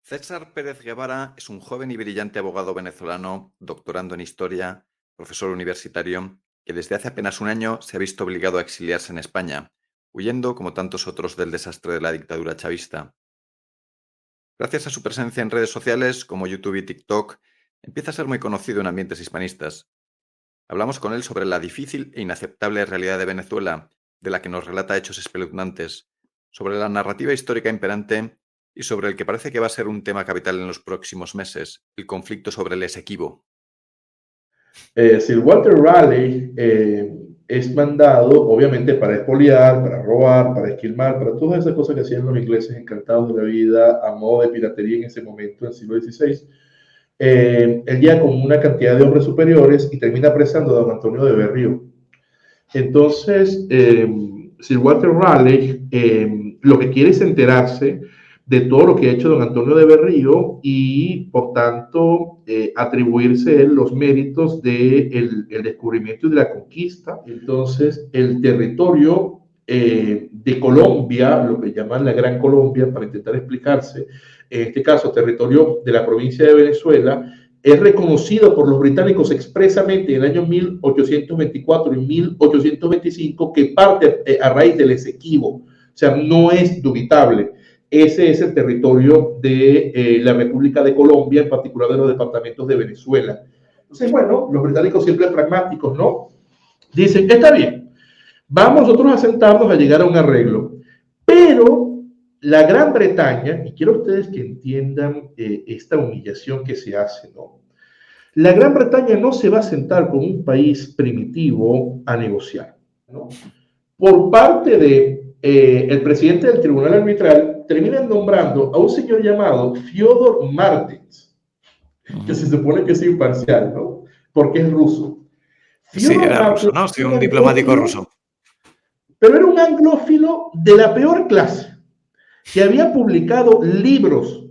César Pérez Guevara es un joven y brillante abogado venezolano, doctorando en historia, profesor universitario, que desde hace apenas un año se ha visto obligado a exiliarse en España, huyendo, como tantos otros, del desastre de la dictadura chavista. Gracias a su presencia en redes sociales como YouTube y TikTok, empieza a ser muy conocido en ambientes hispanistas. Hablamos con él sobre la difícil e inaceptable realidad de Venezuela, de la que nos relata hechos espeluznantes, sobre la narrativa histórica imperante y sobre el que parece que va a ser un tema capital en los próximos meses, el conflicto sobre el Esequibo. Sir Walter Raleigh es mandado, obviamente, para expoliar, para robar, para esquilmar, para todas esas cosas que hacían los ingleses encantados de la vida a modo de piratería en ese momento, en el siglo XVI. Él llega con una cantidad de hombres superiores y termina apresando a don Antonio de Berrío. Entonces, Sir Walter Raleigh lo que quiere es enterarse de todo lo que ha hecho don Antonio de Berrío y, por tanto, atribuirse él los méritos del el descubrimiento y de la conquista. Entonces, el territorio de Colombia, lo que llaman la Gran Colombia, para intentar explicarse, en este caso, territorio de la provincia de Venezuela, es reconocido por los británicos expresamente en el año 1824 y 1825 que parte a raíz del Esequibo. O sea, no es dubitable. Ese es el territorio de la República de Colombia, en particular de los departamentos de Venezuela. Entonces, bueno, los británicos siempre pragmáticos, ¿no? Dicen, está bien, vamos nosotros a sentarnos a llegar a un arreglo, pero la Gran Bretaña, y quiero ustedes que entiendan esta humillación que se hace, ¿no? La Gran Bretaña no se va a sentar con un país primitivo a negociar, ¿no? Por parte de el presidente del Tribunal Arbitral, terminan nombrando a un señor llamado Fyodor Martins, que se supone que es imparcial, ¿no? Porque es ruso. Sí, Fyodor era ruso, Martins ¿no? Sí, era un un diplomático anglófilo, ruso. pero era un anglófilo de la peor clase, que había publicado libros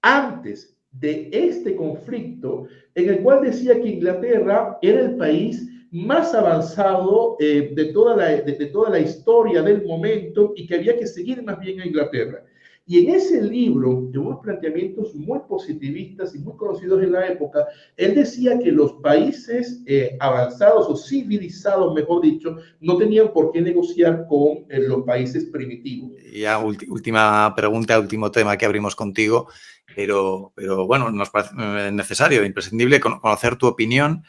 antes de este conflicto, en el cual decía que Inglaterra era el país más avanzado de toda la historia del momento y que había que seguir más bien a Inglaterra. Y en ese libro, de unos planteamientos muy positivistas y muy conocidos en la época, él decía que los países avanzados o civilizados, mejor dicho, no tenían por qué negociar con los países primitivos. Y ya última pregunta, último tema que abrimos contigo, pero bueno, nos parece necesario, imprescindible conocer tu opinión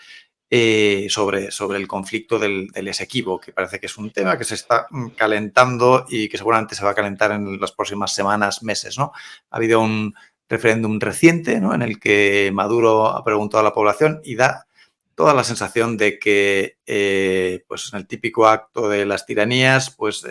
sobre el conflicto del Esequibo, que parece que es un tema que se está calentando y que seguramente se va a calentar en las próximas semanas, meses, ¿no? Ha habido un referéndum reciente, ¿no?, en el que Maduro ha preguntado a la población y da toda la sensación de que, pues en el típico acto de las tiranías, pues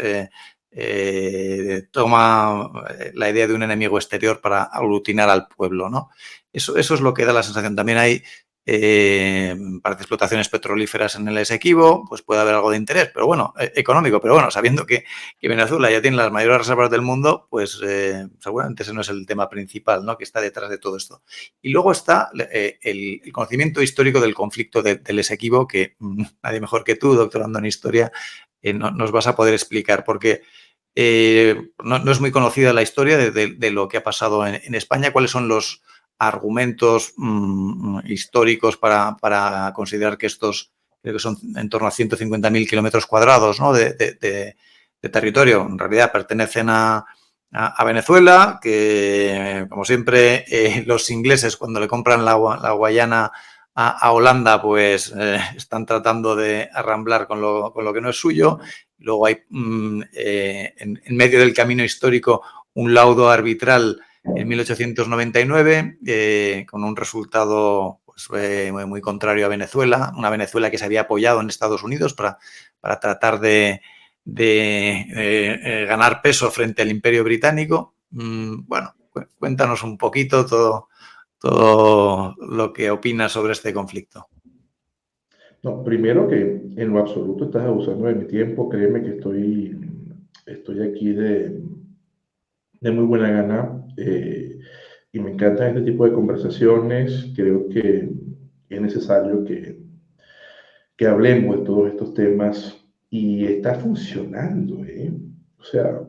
toma la idea de un enemigo exterior para aglutinar al pueblo, ¿no? Eso es lo que da la sensación. También hay parece explotaciones petrolíferas en el Esequibo, pues puede haber algo de interés, pero bueno, económico, pero bueno, sabiendo que Venezuela ya tiene las mayores reservas del mundo, pues seguramente ese no es el tema principal, ¿no?, que está detrás de todo esto. Y luego está el conocimiento histórico del conflicto del Esequibo, que nadie mejor que tú, doctorando en historia, nos vas a poder explicar, porque no es muy conocida la historia de lo que ha pasado en España. ¿Cuáles son los argumentos históricos para considerar que estos, creo que son en torno a 150.000 kilómetros cuadrados, ¿no?, de territorio, en realidad pertenecen a Venezuela, que como siempre los ingleses cuando le compran la Guayana a Holanda, pues están tratando de arramblar con lo que no es suyo. Luego hay en medio del camino histórico un laudo arbitral en 1899 con un resultado pues, muy contrario a Venezuela, una Venezuela que se había apoyado en Estados Unidos para tratar de ganar peso frente al Imperio Británico. Bueno, cuéntanos un poquito todo lo que opinas sobre este conflicto. No, primero que en lo absoluto estás abusando de mi tiempo, créeme que estoy aquí de muy buena gana y me encantan este tipo de conversaciones. Creo que es necesario que hablemos de todos estos temas y está funcionando, ¿eh? O sea,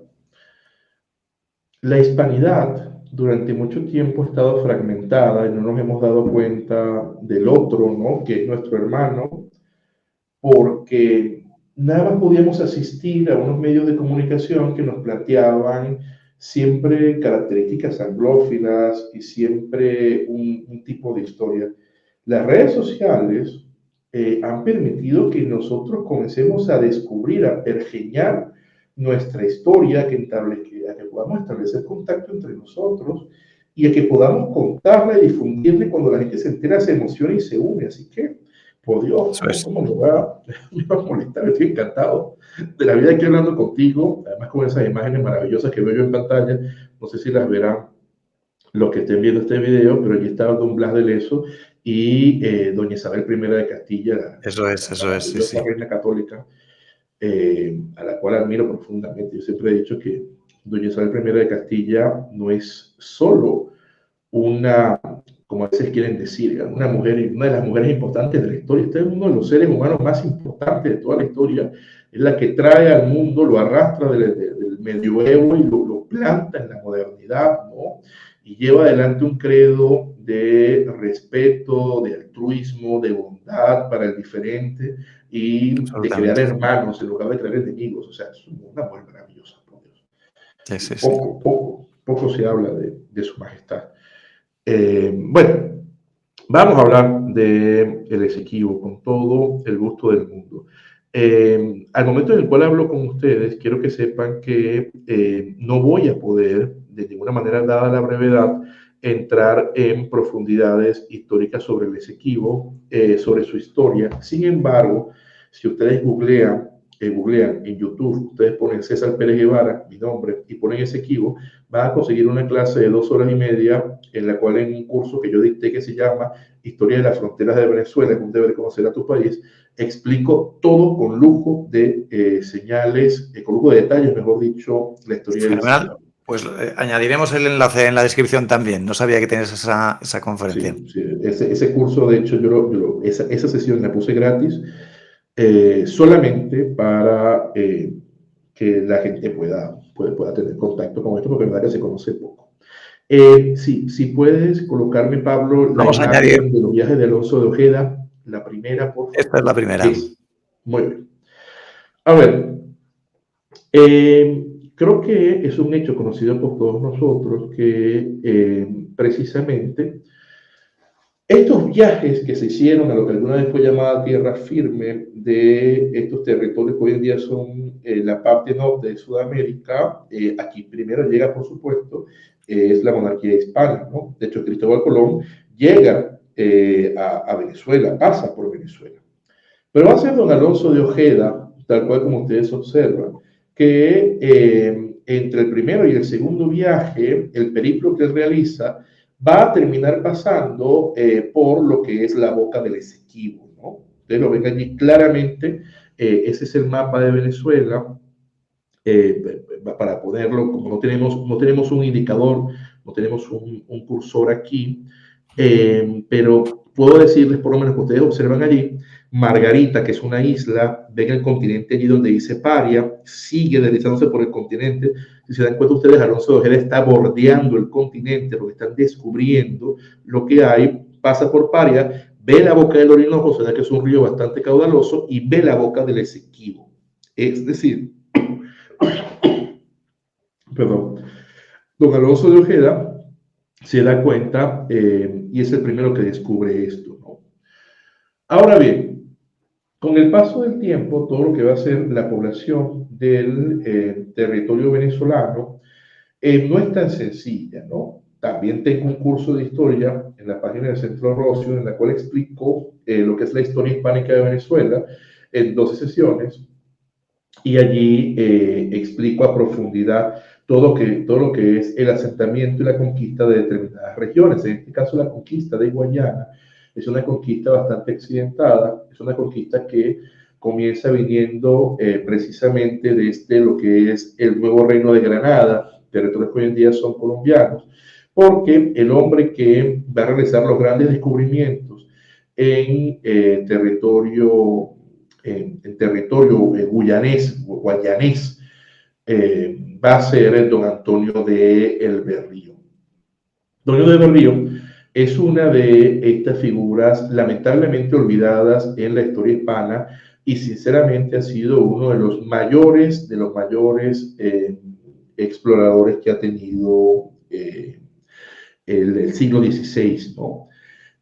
la hispanidad durante mucho tiempo ha estado fragmentada y no nos hemos dado cuenta del otro, ¿no? Que es nuestro hermano, porque nada más podíamos asistir a unos medios de comunicación que nos planteaban siempre características anglófilas y siempre un tipo de historia. Las redes sociales han permitido que nosotros comencemos a descubrir, a pergeñar nuestra historia, a que podamos establecer contacto entre nosotros y a que podamos contarla y difundirla, y cuando la gente se entera, se emociona y se une. Así que, por Dios, Eso es. ¿cómo me va a molestar? Estoy encantado de la vida aquí hablando contigo, además con esas imágenes maravillosas que veo yo en pantalla. No sé si las verán los que estén viendo este video, pero allí estaba don Blas de Leso y doña Isabel I de Castilla, la Eso es, sí, maravillosa sí. reina católica, a la cual admiro profundamente. Yo siempre he dicho que doña Isabel I de Castilla no es solo una, como a veces quieren decir, una mujer, una de las mujeres importantes de la historia. Este es uno de los seres humanos más importantes de toda la historia. Es la que trae al mundo, lo arrastra del medioevo y lo planta en la modernidad, ¿no? Y lleva adelante un credo de respeto, de altruismo, de bondad para el diferente y de crear Absolutamente. hermanos en lugar de crear enemigos. O sea, es una mujer maravillosa, por Dios. Sí, sí, sí. Poco se habla de su majestad. Bueno, vamos a hablar de el Esequibo con todo el gusto del mundo. Al momento en el cual hablo con ustedes, quiero que sepan que no voy a poder, de ninguna manera, dada la brevedad, entrar en profundidades históricas sobre el Esequibo, sobre su historia. Sin embargo, si ustedes googlean en YouTube, ustedes ponen César Pérez Guevara, mi nombre, y ponen Esequibo, van a conseguir una clase de 2 horas y media, en la cual en un curso que yo dicté que se llama Historia de las Fronteras de Venezuela, es un deber conocer a tu país, explico todo con lujo de señales, con lujo de detalles, mejor dicho, la historia del Fenomenal. Esequibo. Pues añadiremos el enlace en la descripción también. No sabía que tenías esa conferencia. Sí, sí, ese curso, de hecho, esa sesión la puse gratis, solamente para que la gente pueda tener contacto con esto, porque es verdad que se conoce poco. Si puedes colocarme, Pablo, la Vamos a añadir. imagen de los viajes de Alonso de Ojeda, la primera, por favor. Esta es la primera. Muy bien. A ver, creo que es un hecho conocido por todos nosotros que precisamente estos viajes que se hicieron a lo que alguna vez fue llamada tierra firme de estos territorios que hoy en día son la parte norte de Sudamérica, aquí primero llega, por supuesto, es la monarquía hispana, ¿no? De hecho, Cristóbal Colón llega a Venezuela, pasa por Venezuela. Pero va a ser don Alonso de Ojeda, tal cual como ustedes observan, que entre el primero y el segundo viaje, el periplo que él realiza, va a terminar pasando por lo que es la boca del Esequibo, ¿no? Ustedes lo ven allí claramente, ese es el mapa de Venezuela, para ponerlo, como no tenemos un indicador, no tenemos un cursor aquí, pero puedo decirles, por lo menos que ustedes observan allí, Margarita, que es una isla, ven el continente allí donde dice Paria, sigue deslizándose por el continente. Si se dan cuenta ustedes, Alonso de Ojeda está bordeando el continente, porque están descubriendo lo que hay, pasa por Paria, ve la boca del Orinoco, o sea que es un río bastante caudaloso, y ve la boca del Esequibo. Es decir, perdón, don Alonso de Ojeda se da cuenta y es el primero que descubre esto, ¿no? Ahora bien, con el paso del tiempo, todo lo que va a ser la población del territorio venezolano no es tan sencilla, ¿no? También tengo un curso de historia en la página del Centro Rocio, en la cual explico lo que es la historia hispánica de Venezuela en 12 sesiones, y allí explico a profundidad todo lo que es el asentamiento y la conquista de determinadas regiones. En este caso, la conquista de Guayana es una conquista bastante accidentada, es una conquista que comienza viniendo precisamente desde lo que es el nuevo reino de Granada, territorios que hoy en día son colombianos, porque el hombre que va a realizar los grandes descubrimientos en territorio guayanés, va a ser el don Antonio de El Berrío. Don Antonio de Berrío es una de estas figuras lamentablemente olvidadas en la historia hispana y sinceramente ha sido uno de los mayores exploradores que ha tenido el siglo XVI, ¿no?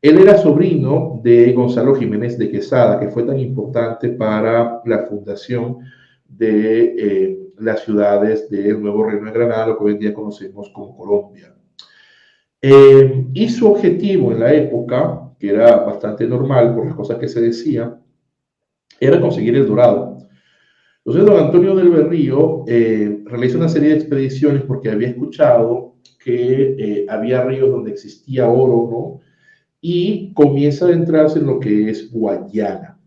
Él era sobrino de Gonzalo Jiménez de Quesada, que fue tan importante para la fundación de las ciudades del Nuevo Reino de Granada, lo que hoy en día conocemos como Colombia. Y su objetivo en la época, que era bastante normal por las cosas que se decían, era conseguir el dorado. Entonces, don Antonio del Berrío realiza una serie de expediciones porque había escuchado que había ríos donde existía oro, ¿no? Y comienza a adentrarse en lo que es Guayana.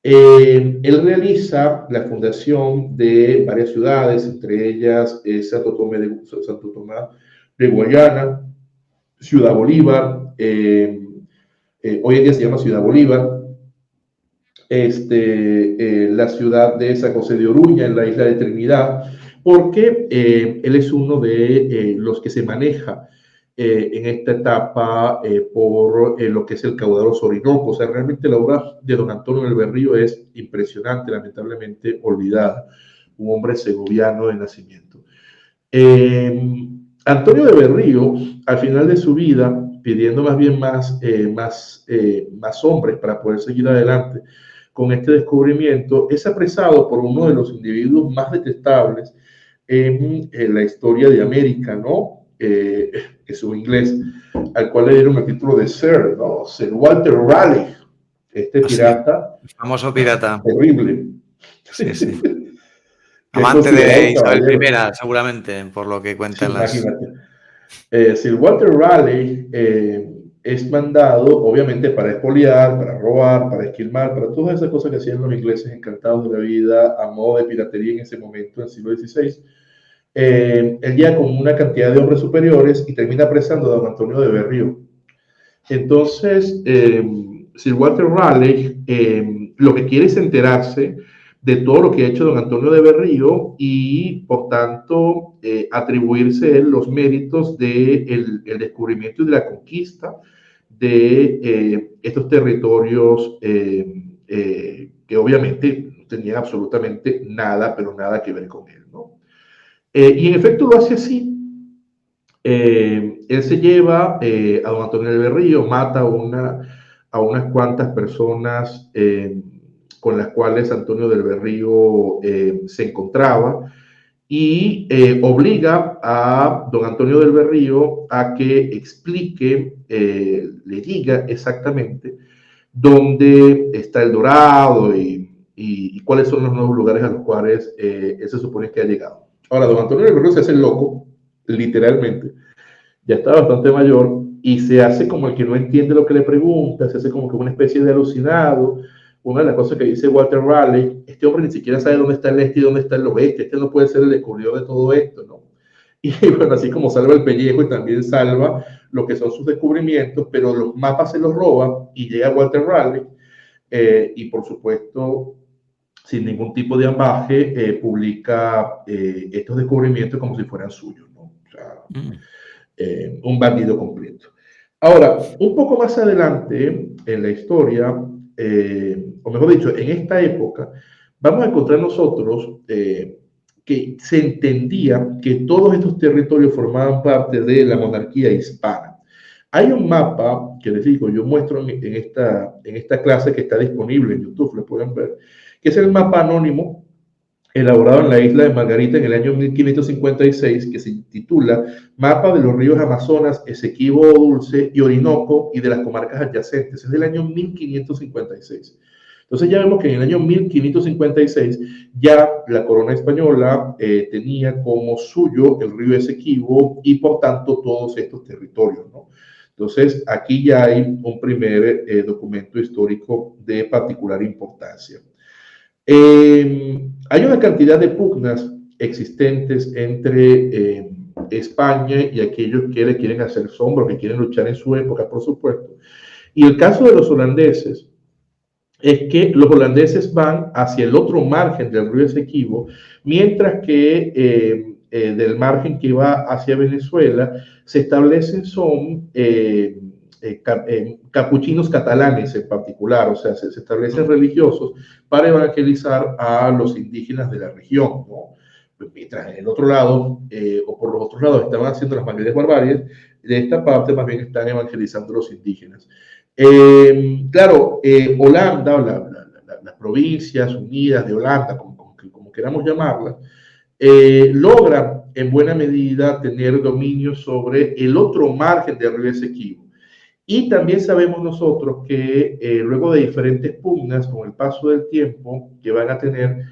Él realiza la fundación de varias ciudades, entre ellas Santo Tomé de Guayana, Ciudad Bolívar, hoy en día se llama Ciudad Bolívar, la ciudad de San José de Oruña, en la isla de Trinidad, porque él es uno de los que se maneja en esta etapa por lo que es el caudaloso Orinoco. O sea, realmente la obra de don Antonio del Berrío es impresionante, lamentablemente olvidada. Un hombre segoviano de nacimiento. Antonio de Berrío, al final de su vida, pidiendo más bien más hombres para poder seguir adelante con este descubrimiento, es apresado por uno de los individuos más detestables en la historia de América, ¿no? Es un inglés, al cual le dieron el título de Sir, ¿no? Sir Walter Raleigh, este pirata. El famoso pirata. Terrible. Sí, sí. Amante de Isabel I, seguramente, por lo que cuentan las... Imagínate. Sir Walter Raleigh es mandado, obviamente, para expoliar, para robar, para esquilmar, para todas esas cosas que hacían los ingleses encantados de la vida a modo de piratería en ese momento, en el siglo XVI. Él llega con una cantidad de hombres superiores y termina apresando a don Antonio de Berrío. Entonces, Sir Walter Raleigh lo que quiere es enterarse de todo lo que ha hecho don Antonio de Berrío y, por tanto, atribuirse él los méritos del descubrimiento y de la conquista de estos territorios que obviamente no tenían absolutamente nada, pero nada que ver con él, ¿no? Y en efecto lo hace así. Él se lleva a don Antonio de Berrío, mata a unas cuantas personas con las cuales Antonio del Berrío se encontraba y obliga a don Antonio del Berrío a que explique, le diga exactamente dónde está el dorado y cuáles son los nuevos lugares a los cuales él se supone que ha llegado. Ahora, don Antonio del Berrío se hace loco, literalmente, ya está bastante mayor y se hace como el que no entiende lo que le pregunta, se hace como que una especie de alucinado. Una de las cosas que dice Walter Raleigh, este hombre ni siquiera sabe dónde está el este y dónde está el oeste, este no puede ser el descubridor de todo esto, ¿no? Y bueno, así como salva el pellejo y también salva lo que son sus descubrimientos, pero los mapas se los roba y llega Walter Raleigh y por supuesto, sin ningún tipo de ambaje, publica estos descubrimientos como si fueran suyos, ¿no? O sea, un bandido completo. Ahora, un poco más adelante en la historia, o mejor dicho, en esta época, vamos a encontrar nosotros que se entendía que todos estos territorios formaban parte de la monarquía hispana. Hay un mapa que les digo, yo muestro en esta clase que está disponible en YouTube, lo pueden ver, que es el mapa anónimo elaborado en la isla de Margarita en el año 1556, que se titula Mapa de los ríos Amazonas, Esequibo, Dulce y Orinoco y de las comarcas adyacentes. Es del año 1556. Entonces ya vemos que en el año 1556 ya la corona española tenía como suyo el río Esequibo y por tanto todos estos territorios, ¿no? Entonces aquí ya hay un primer documento histórico de particular importancia. Hay una cantidad de pugnas existentes entre España y aquellos que le quieren hacer sombra, que quieren luchar en su época, por supuesto. Y el caso de los holandeses es que los holandeses van hacia el otro margen del río Esequibo, mientras que del margen que va hacia Venezuela se establecen son capuchinos catalanes en particular, o sea, se establecen religiosos para evangelizar a los indígenas de la región, ¿no? Mientras en el otro lado, o por los otros lados, estaban haciendo las mayores barbaries, de esta parte más bien están evangelizando a los indígenas. Claro, Holanda, las provincias unidas de Holanda, como queramos llamarlas, logran en buena medida tener dominio sobre el otro margen del río Esequibo. Y también sabemos nosotros que luego de diferentes pugnas, con el paso del tiempo, que van a tener,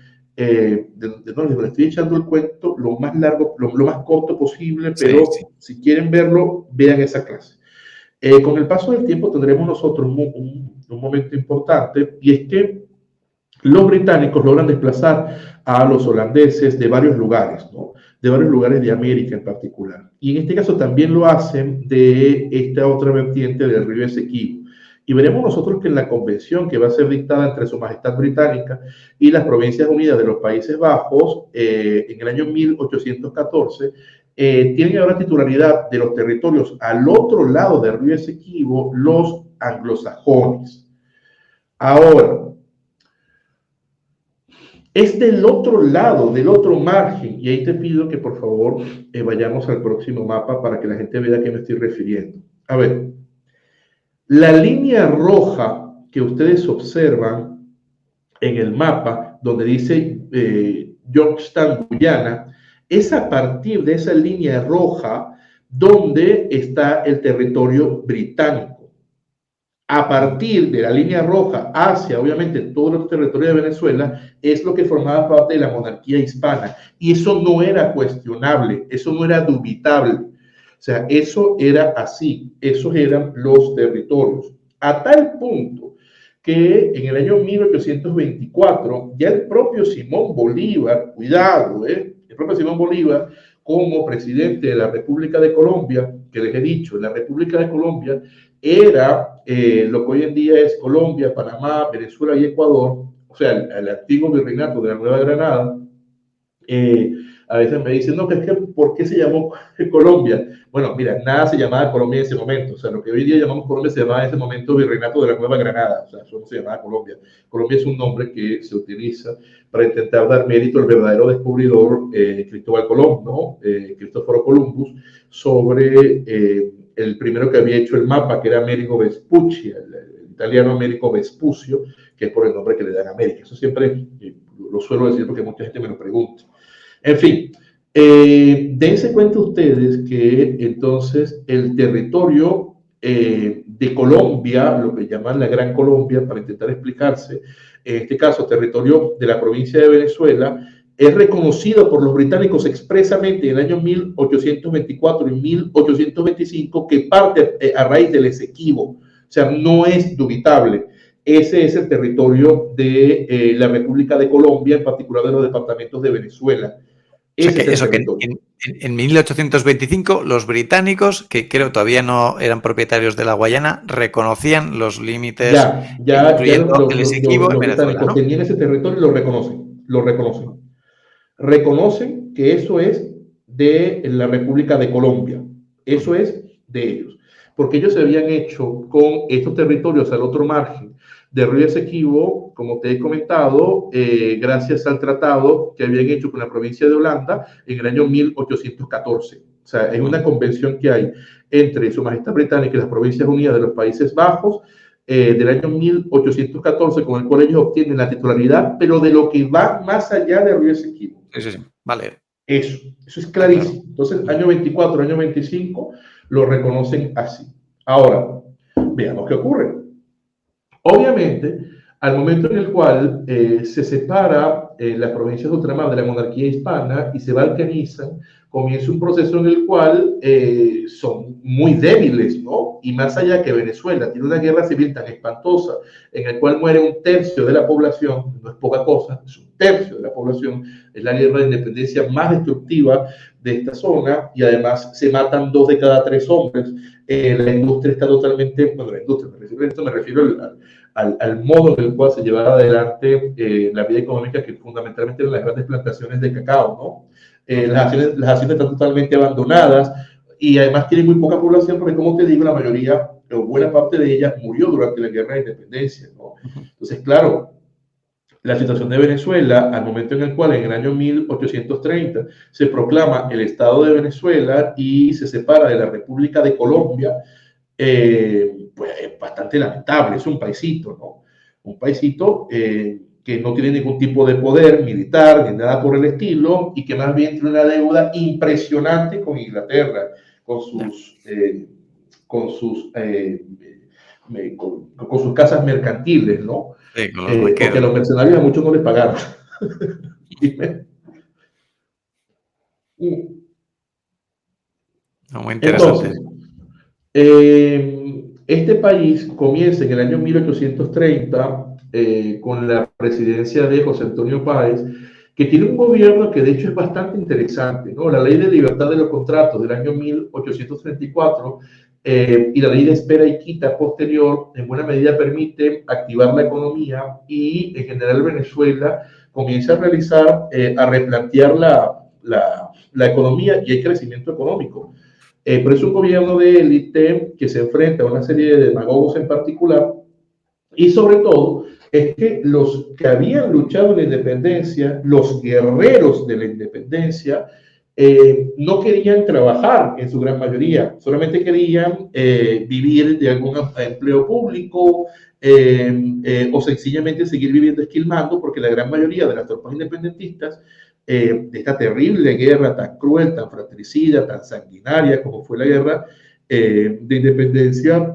no les estoy echando el cuento lo más largo, lo más corto posible, pero sí. Si quieren verlo, vean esa clase. Con el paso del tiempo tendremos nosotros un momento importante, y es que los británicos logran desplazar a los holandeses de varios lugares, ¿no? De varios lugares de América en particular. Y en este caso también lo hacen de esta otra vertiente del río Esequibo. Y veremos nosotros que en la convención que va a ser dictada entre Su Majestad Británica y las Provincias Unidas de los Países Bajos, en el año 1814, tienen ahora titularidad de los territorios al otro lado del río Esequibo los anglosajones. Ahora, es del otro lado, del otro margen, y ahí te pido que por favor vayamos al próximo mapa para que la gente vea a qué me estoy refiriendo. A ver, la línea roja que ustedes observan en el mapa, donde dice Yorktown, Guyana, es a partir de esa línea roja donde está el territorio británico. A partir de la línea roja hacia, obviamente, todo el territorio de Venezuela, es lo que formaba parte de la monarquía hispana. Y eso no era cuestionable, eso no era dubitable. O sea, eso era así, esos eran los territorios. A tal punto que en el año 1824, ya el propio Simón Bolívar, cuidado, el propio Simón Bolívar, como presidente de la República de Colombia, que les he dicho, la República de Colombia era lo que hoy en día es Colombia, Panamá, Venezuela y Ecuador, o sea, el antiguo virreinato de la Nueva Granada. A veces me dicen, no, que es que ¿por qué se llamó Colombia? Bueno, mira, nada se llamaba Colombia en ese momento, o sea, lo que hoy día llamamos Colombia se llamaba en ese momento virreinato de la Nueva Granada, o sea, eso no se llamaba Colombia. Colombia es un nombre que se utiliza para intentar dar mérito al verdadero descubridor Cristóbal Colón, ¿no? Cristóforo Columbus, sobre el primero que había hecho el mapa, que era Amerigo Vespucci, el italiano Amerigo Vespucio, que es por el nombre que le dan a América. Eso siempre lo suelo decir porque mucha gente me lo pregunta. En fin, dense cuenta ustedes que entonces el territorio de Colombia, lo que llaman la Gran Colombia, para intentar explicarse, en este caso territorio de la provincia de Venezuela, es reconocido por los británicos expresamente en el año 1824 y 1825 que parte a raíz del Esequibo. O sea, no es dubitable. Ese es el territorio de la República de Colombia, en particular de los departamentos de Venezuela. O sea, que en 1825 los británicos, que creo todavía no eran propietarios de la Guayana, reconocían los límites, incluyendo el Esequibo en Venezuela, ¿no? Tenían ese territorio y lo reconocen. Reconocen que eso es de la República de Colombia. Eso es de ellos. Porque ellos se habían hecho con estos territorios al otro margen del río Esequibo, como te he comentado, gracias al tratado que habían hecho con la provincia de Holanda en el año 1814. O sea, es una convención que hay entre Su Majestad Británica y las Provincias Unidas de los Países Bajos del año 1814, con el cual ellos obtienen la titularidad, pero de lo que va más allá del río Esequibo. Sí, vale. Eso es clarísimo. Entonces, año 24, año 25, lo reconocen así. Ahora, veamos qué ocurre. Obviamente, al momento en el cual se separa las provincias de ultramar de la monarquía hispana y se balcanizan, comienza un proceso en el cual son muy débiles, ¿no? Y más allá que Venezuela tiene una guerra civil tan espantosa en el cual muere un tercio de la población, no es poca cosa, es un tercio de la población, es la guerra de independencia más destructiva de esta zona, y además se matan 2 de cada 3 hombres. La industria está totalmente, bueno, la industria, me refiero al modo en el cual se llevaba adelante la vida económica, que fundamentalmente eran las grandes plantaciones de cacao, ¿no? las haciendas están totalmente abandonadas y además tienen muy poca población porque, como te digo, la mayoría o buena parte de ella murió durante la guerra de independencia, ¿no? Entonces, claro, la situación de Venezuela, al momento en el cual en el año 1830 se proclama el Estado de Venezuela y se separa de la República de Colombia, pues es bastante lamentable, es un paisito, ¿no? Un paisito que no tiene ningún tipo de poder militar ni nada por el estilo y que más bien tiene una deuda impresionante con Inglaterra, con sus, con sus, con sus casas mercantiles, ¿no? Sí, con los Porque a vaqueros. los mercenarios a muchos no les pagaron. No, muy interesante. Entonces, este país comienza en el año 1830 con la presidencia de José Antonio Páez, que tiene un gobierno que de hecho es bastante interesante, ¿no? La ley de libertad de los contratos del año 1834 y la ley de espera y quita posterior en buena medida permite activar la economía y en general Venezuela comienza a realizar, a replantear la economía y el crecimiento económico. Pero es un gobierno de élite que se enfrenta a una serie de demagogos en particular y sobre todo es que los que habían luchado en la independencia, los guerreros de la independencia, no querían trabajar en su gran mayoría, solamente querían vivir de algún empleo público o sencillamente seguir viviendo esquilmando, porque la gran mayoría de las tropas independentistas de esta terrible guerra tan cruel, tan fratricida, tan sanguinaria como fue la guerra de independencia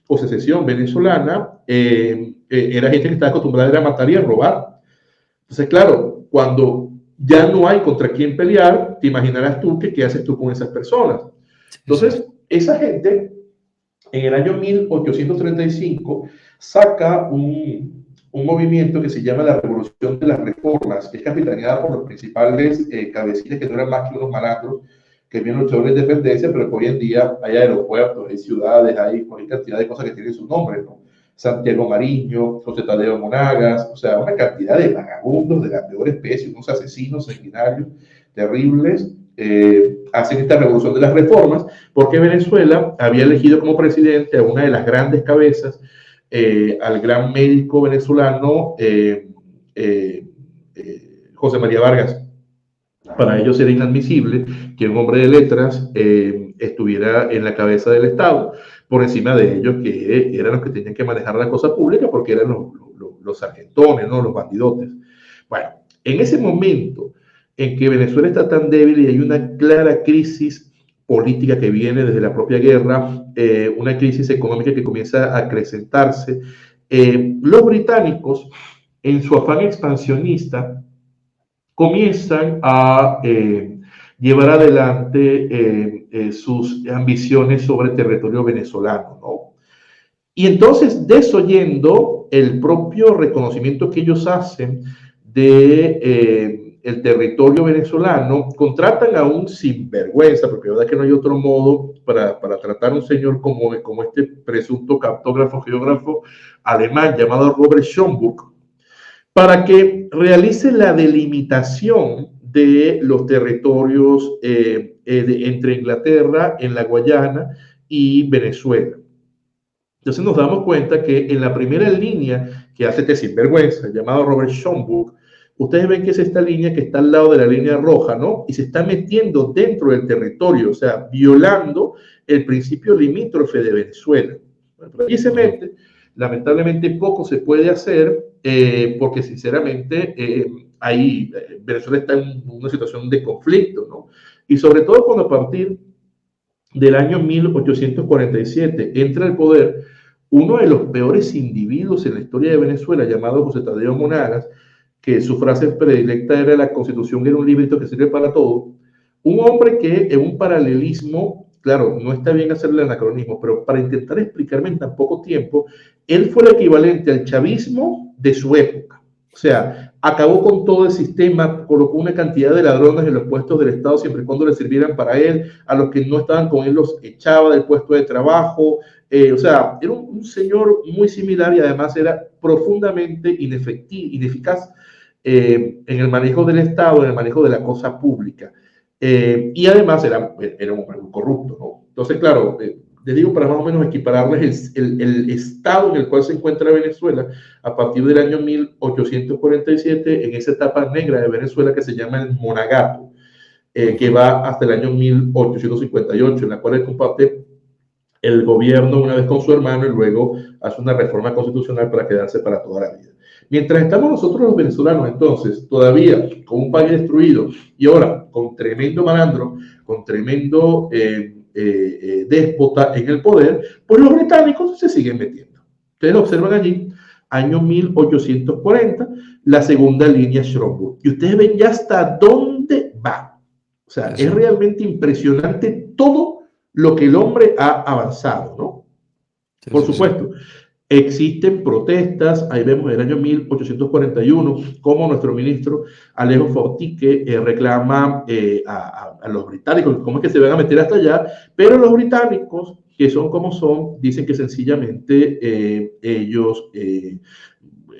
o secesión venezolana, era gente que estaba acostumbrada a matar y a robar. Entonces, claro, cuando ya no hay contra quién pelear, te imaginarás tú que qué haces tú con esas personas. Entonces, esa gente, en el año 1835, saca un movimiento que se llama la Revolución de las Reformas, que es capitaneada por los principales cabecillas que no eran más que unos malandros que vienen luchando la independencia, pero que hoy en día hay aeropuertos, hay ciudades, hay cantidad de cosas que tienen sus nombres, ¿no? Santiago Mariño, José Tadeo Monagas, o sea, una cantidad de vagabundos de la peor especie, unos asesinos sanguinarios terribles, hacen esta revolución de las reformas, porque Venezuela había elegido como presidente a una de las grandes cabezas, al gran médico venezolano José María Vargas. Para ellos era inadmisible que un hombre de letras estuviera en la cabeza del Estado, por encima de ellos, que eran los que tenían que manejar la cosa pública, porque eran los sargentones, ¿no? Los bandidotes. Bueno, en ese momento en que Venezuela está tan débil y hay una clara crisis política que viene desde la propia guerra, una crisis económica que comienza a acrecentarse, los británicos, en su afán expansionista, comienzan a llevar adelante sus ambiciones sobre el territorio venezolano, ¿no? Y entonces, desoyendo el propio reconocimiento que ellos hacen de el territorio venezolano, contratan a un sinvergüenza, porque la verdad que no hay otro modo para tratar a un señor como este presunto cartógrafo, geógrafo alemán llamado Robert Schomburg, para que realice la delimitación de los territorios entre Inglaterra, en la Guayana y Venezuela. Entonces nos damos cuenta que en la primera línea que hace este sinvergüenza, llamado Robert Schomburg, ustedes ven que es esta línea que está al lado de la línea roja, ¿no? Y se está metiendo dentro del territorio, o sea, violando el principio limítrofe de Venezuela. Bueno, pero allí se mete, lamentablemente poco se puede hacer, porque sinceramente ahí Venezuela está en una situación de conflicto, ¿no? Y sobre todo cuando a partir del año 1847 entra al poder uno de los peores individuos en la historia de Venezuela, llamado José Tadeo Monagas, que su frase predilecta era: la Constitución era un librito que sirve para todo. Un hombre que en un paralelismo, claro, no está bien hacerle el anacronismo, pero para intentar explicarme en tan poco tiempo, él fue el equivalente al chavismo de su época. O sea, acabó con todo el sistema, colocó una cantidad de ladrones en los puestos del Estado siempre y cuando le sirvieran para él, a los que no estaban con él los echaba del puesto de trabajo. O sea, era un señor muy similar y además era profundamente ineficaz en el manejo del Estado, en el manejo de la cosa pública. Y además era un hombre muy corrupto, ¿no? Entonces, claro, les digo para más o menos equipararles el estado en el cual se encuentra Venezuela a partir del año 1847, en esa etapa negra de Venezuela que se llama el Monagato, que va hasta el año 1858, en la cual él comparte el gobierno una vez con su hermano y luego hace una reforma constitucional para quedarse para toda la vida. Mientras estamos nosotros los venezolanos, entonces, todavía con un país destruido y ahora con tremendo malandro, con tremendo déspota en el poder, pues los británicos se siguen metiendo. Ustedes observan allí, año 1840, la segunda línea Schomburg. Y ustedes ven ya hasta dónde va. O sea, es realmente impresionante todo lo que el hombre ha avanzado, ¿no? Por supuesto, existen protestas, ahí vemos el año 1841, como nuestro ministro Alejo Fortique reclama a los británicos, cómo es que se van a meter hasta allá, pero los británicos, que son como son, dicen que sencillamente ellos,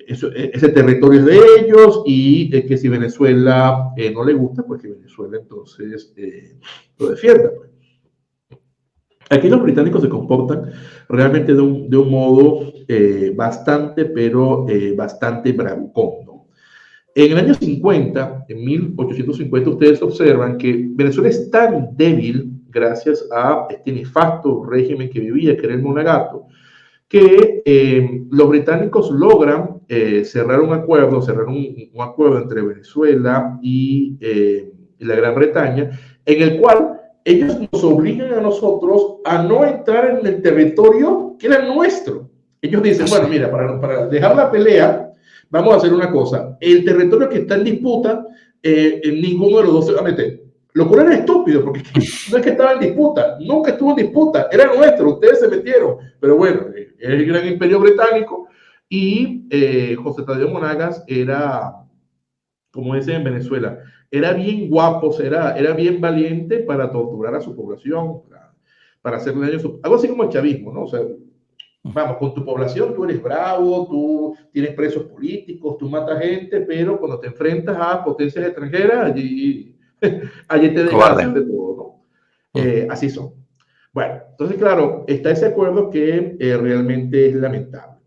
ese territorio es de ellos y que si Venezuela no le gusta, pues que Venezuela entonces lo defienda. Aquí los británicos se comportan realmente de un modo bastante, pero bastante bravucón, ¿no? En el año 50, en 1850, ustedes observan que Venezuela es tan débil gracias a este nefasto régimen que vivía, que era el Monagato, que los británicos logran cerrar un acuerdo entre Venezuela y la Gran Bretaña, en el cual ellos nos obligan a nosotros a no entrar en el territorio que era nuestro. Ellos dicen, bueno, mira, para dejar la pelea, vamos a hacer una cosa. El territorio que está en disputa, ninguno de los dos se va a meter. Lo cual era estúpido, porque no es que estaba en disputa, nunca estuvo en disputa, era nuestro, ustedes se metieron. Pero bueno, es el gran imperio británico y José Tadeo Monagas era, como dicen en Venezuela, era bien guapo, era bien valiente para torturar a su población, para hacerle daño, algo así como el chavismo, ¿no? O sea, vamos, con tu población tú eres bravo, tú tienes presos políticos, tú matas gente, pero cuando te enfrentas a potencias extranjeras, allí te dejan de todo, ¿no? Así son. Bueno, entonces, claro, está ese acuerdo que realmente es lamentable.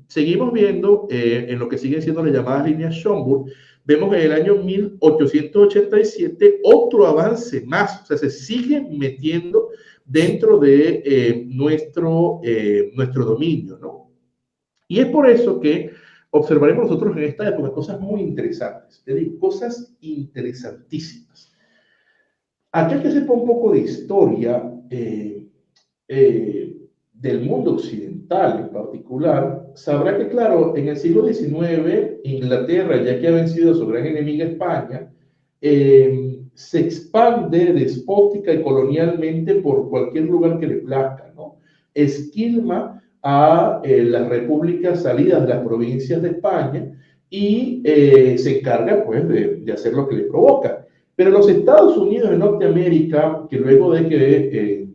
Seguimos viendo en lo que siguen siendo las llamadas líneas Schomburg, vemos en el año 1887 otro avance más, o sea, se siguen metiendo dentro de nuestro dominio, ¿no? Y es por eso que observaremos nosotros en esta época cosas muy interesantes, es decir, cosas interesantísimas. Aquel que sepa un poco de historia del mundo occidental en particular, sabrá que, claro, en el siglo XIX, Inglaterra, ya que ha vencido a su gran enemiga España, se expande despótica y colonialmente por cualquier lugar que le plazca, ¿no? Esquilma a las repúblicas salidas de las provincias de España y se encarga, pues, de hacer lo que le provoca. Pero los Estados Unidos de Norteamérica, que luego de que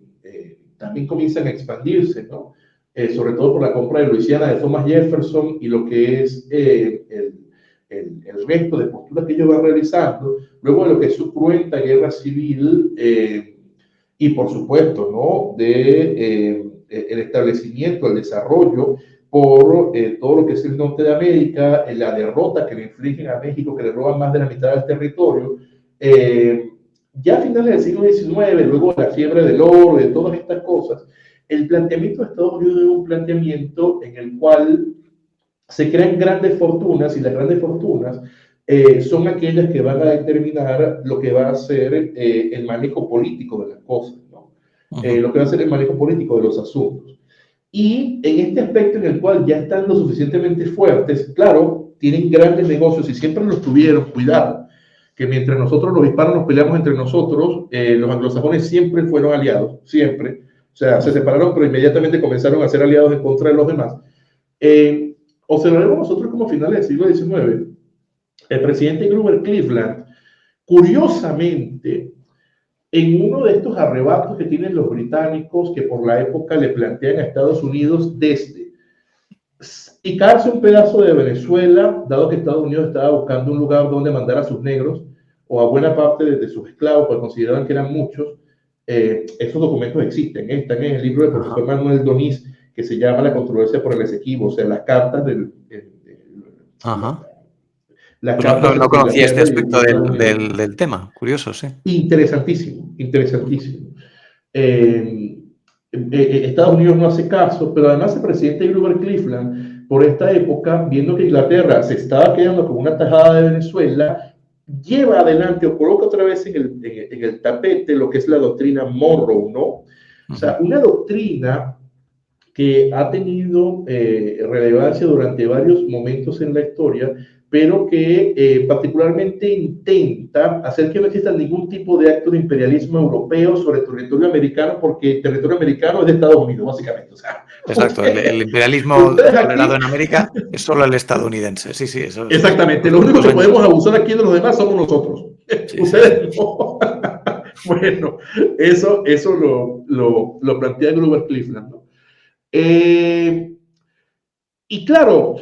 también comienzan a expandirse, ¿no? Sobre todo por la compra de Luisiana de Thomas Jefferson y lo que es el resto de posturas que ellos van realizando, luego de lo que es su cruenta guerra civil y por supuesto, ¿no? El establecimiento, el desarrollo por todo lo que es el norte de América, la derrota que le infligen a México, que le roban más de la mitad del territorio, ya a finales del siglo XIX, luego de la fiebre del oro y de todas estas cosas, el planteamiento de Estados Unidos es un planteamiento en el cual se crean grandes fortunas y las grandes fortunas son aquellas que van a determinar lo que va a ser el manejo político de las cosas, ¿no? Lo que va a ser el manejo político de los asuntos. Y en este aspecto en el cual ya están lo suficientemente fuertes, claro, tienen grandes negocios y siempre los tuvieron, cuidado, que mientras nosotros los hispanos nos peleamos entre nosotros, los anglosajones siempre fueron aliados, siempre. O sea, se separaron, pero inmediatamente comenzaron a ser aliados en contra de los demás. Observaremos nosotros como a finales del siglo XIX, el presidente Grover Cleveland, curiosamente, en uno de estos arrebatos que tienen los británicos, que por la época le plantean a Estados Unidos desde picarse un pedazo de Venezuela, dado que Estados Unidos estaba buscando un lugar donde mandar a sus negros, o a buena parte de sus esclavos, pues consideraban que eran muchos. Esos documentos existen, están en el libro del profesor Manuel Donís, que se llama La controversia por el Esequibo, o sea, las cartas Ajá. las Pues cartas no entre conocía este Inglaterra y aspecto Estados Unidos. del tema. Curioso, sí. Interesantísimo, interesantísimo. Estados Unidos no hace caso, pero además el presidente Grover Cleveland, por esta época, viendo que Inglaterra se estaba quedando con una tajada de Venezuela, lleva adelante o coloca otra vez en el tapete lo que es la doctrina Monroe, ¿no? O sea, una doctrina que ha tenido relevancia durante varios momentos en la historia, pero que particularmente intenta hacer que no exista ningún tipo de acto de imperialismo europeo sobre territorio americano, porque el territorio americano es de Estados Unidos, básicamente. O sea, exacto, el imperialismo tolerado en América es solo el estadounidense. Sí, sí, eso es. Exactamente, lo único que podemos abusar aquí de los demás somos nosotros. Sí, Ustedes no. Bueno, eso lo plantea Grover Cleveland, ¿no? Y claro,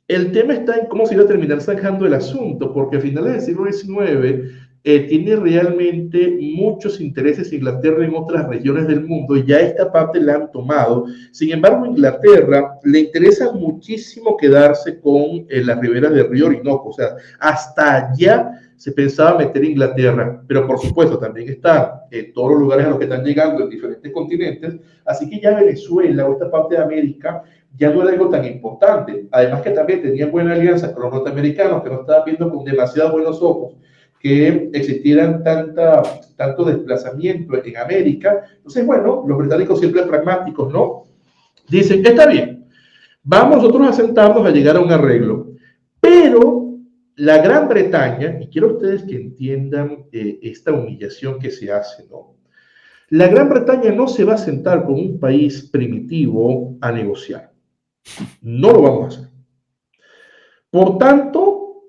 el tema está en cómo se iba a terminar zanjando el asunto, porque a finales del siglo XIX tiene realmente muchos intereses Inglaterra en otras regiones del mundo, y ya esta parte la han tomado. Sin embargo, Inglaterra le interesa muchísimo quedarse con las riberas del río Orinoco, o sea, hasta allá se pensaba meter Inglaterra, pero por supuesto también están todos los lugares a los que están llegando en diferentes continentes, así que ya Venezuela o esta parte de América ya no era algo tan importante. Además que también tenían buena alianza con los norteamericanos, que no estaban viendo con demasiado buenos ojos que existieran tanto desplazamiento en América. Entonces, bueno, los británicos siempre pragmáticos, ¿no? Dicen, está bien, vamos nosotros a sentarnos a llegar a un arreglo, pero la Gran Bretaña, y quiero ustedes que entiendan esta humillación que se hace, ¿no? La Gran Bretaña no se va a sentar con un país primitivo a negociar. No lo vamos a hacer. Por tanto,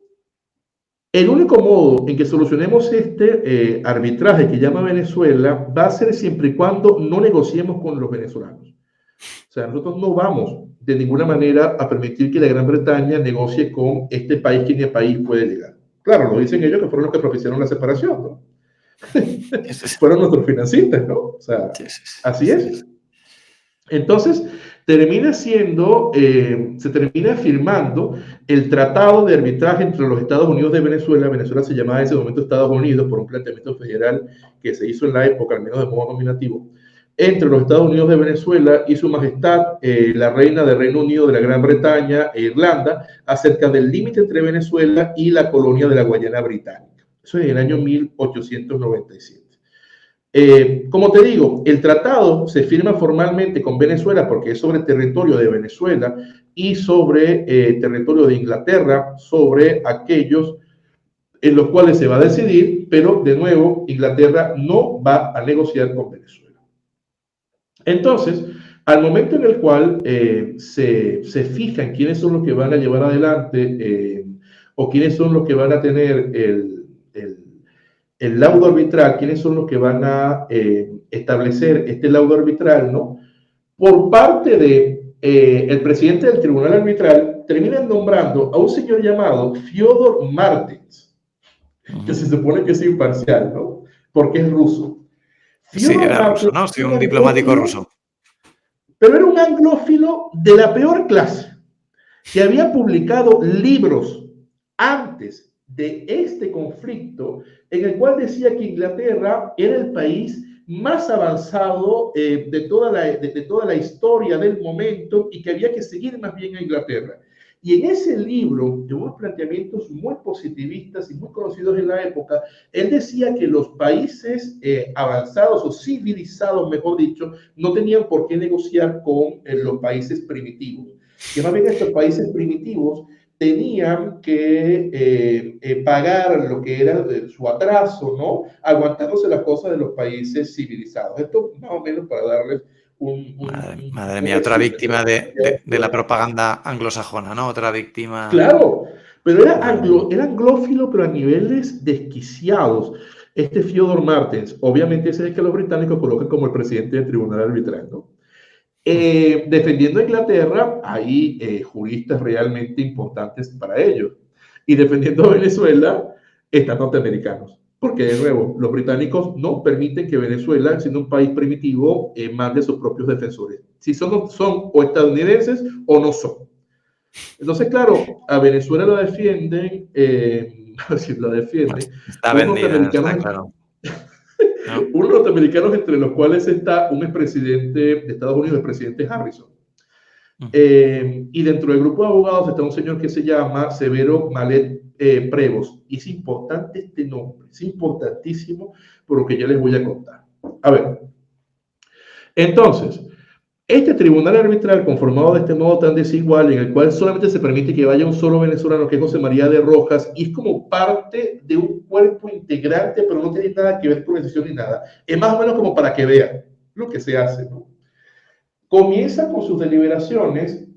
el único modo en que solucionemos este arbitraje que llama Venezuela va a ser siempre y cuando no negociemos con los venezolanos. O sea, nosotros no vamos de ninguna manera a permitir que la Gran Bretaña negocie con este país que ni a país puede llegar. Claro, lo dicen ellos que fueron los que propiciaron la separación, ¿no? Fueron nuestros financistas, ¿no? O sea, así es. Entonces, se termina firmando el tratado de arbitraje entre los Estados Unidos de Venezuela. Venezuela se llamaba en ese momento Estados Unidos por un planteamiento federal que se hizo en la época, al menos de modo nominativo, entre los Estados Unidos de Venezuela y su majestad, la reina del Reino Unido de la Gran Bretaña e Irlanda, acerca del límite entre Venezuela y la colonia de la Guayana Británica. Eso es en el año 1897. Como te digo, el tratado se firma formalmente con Venezuela porque es sobre territorio de Venezuela y sobre territorio de Inglaterra, sobre aquellos en los cuales se va a decidir, pero de nuevo, Inglaterra no va a negociar con Venezuela. Entonces, al momento en el cual se fijan quiénes son los que van a llevar adelante o quiénes son los que van a tener el laudo arbitral, quiénes son los que van a establecer este laudo arbitral, ¿no? Por parte de el presidente del tribunal arbitral, terminan nombrando a un señor llamado Fyodor Martins, que se supone que es imparcial, ¿no? Porque es ruso. Sí, era ruso, ¿no? Sí, un diplomático ruso. Pero era un anglófilo de la peor clase, que había publicado libros antes de este conflicto, en el cual decía que Inglaterra era el país más avanzado de toda la historia del momento y que había que seguir más bien a Inglaterra. Y en ese libro, de unos planteamientos muy positivistas y muy conocidos en la época, él decía que los países avanzados o civilizados, mejor dicho, no tenían por qué negociar con los países primitivos. Que más bien estos países primitivos tenían que pagar lo que era su atraso, ¿no? Aguantándose las cosas de los países civilizados. Esto más o menos para darles madre mía, otra víctima de la propaganda anglosajona, ¿no? Otra víctima. Claro, pero era anglófilo, pero a niveles desquiciados. Este Fyodor Martens, obviamente ese es el que los británicos colocan como el presidente del tribunal arbitral, ¿no? Defendiendo a Inglaterra, hay juristas realmente importantes para ellos. Y defendiendo a Venezuela, están norteamericanos. Porque, de nuevo, los británicos no permiten que Venezuela, siendo un país primitivo, mande sus propios defensores. Si son o estadounidenses o no son. Entonces, claro, a Venezuela lo defienden, si lo defienden, Está unos vendida, norteamericanos, está claro. ¿No? unos norteamericanos entre los cuales está un expresidente de Estados Unidos, el presidente Harrison. Y dentro del grupo de abogados está un señor que se llama Severo Malet Prevost. Y es importante este nombre, es importantísimo por lo que yo les voy a contar. A ver, entonces, este tribunal arbitral conformado de este modo tan desigual, en el cual solamente se permite que vaya un solo venezolano, que es José María de Rojas, y es como parte de un cuerpo integrante, pero no tiene nada que ver con decisión ni nada. Es más o menos como para que vean lo que se hace, ¿no? Comienza con sus deliberaciones.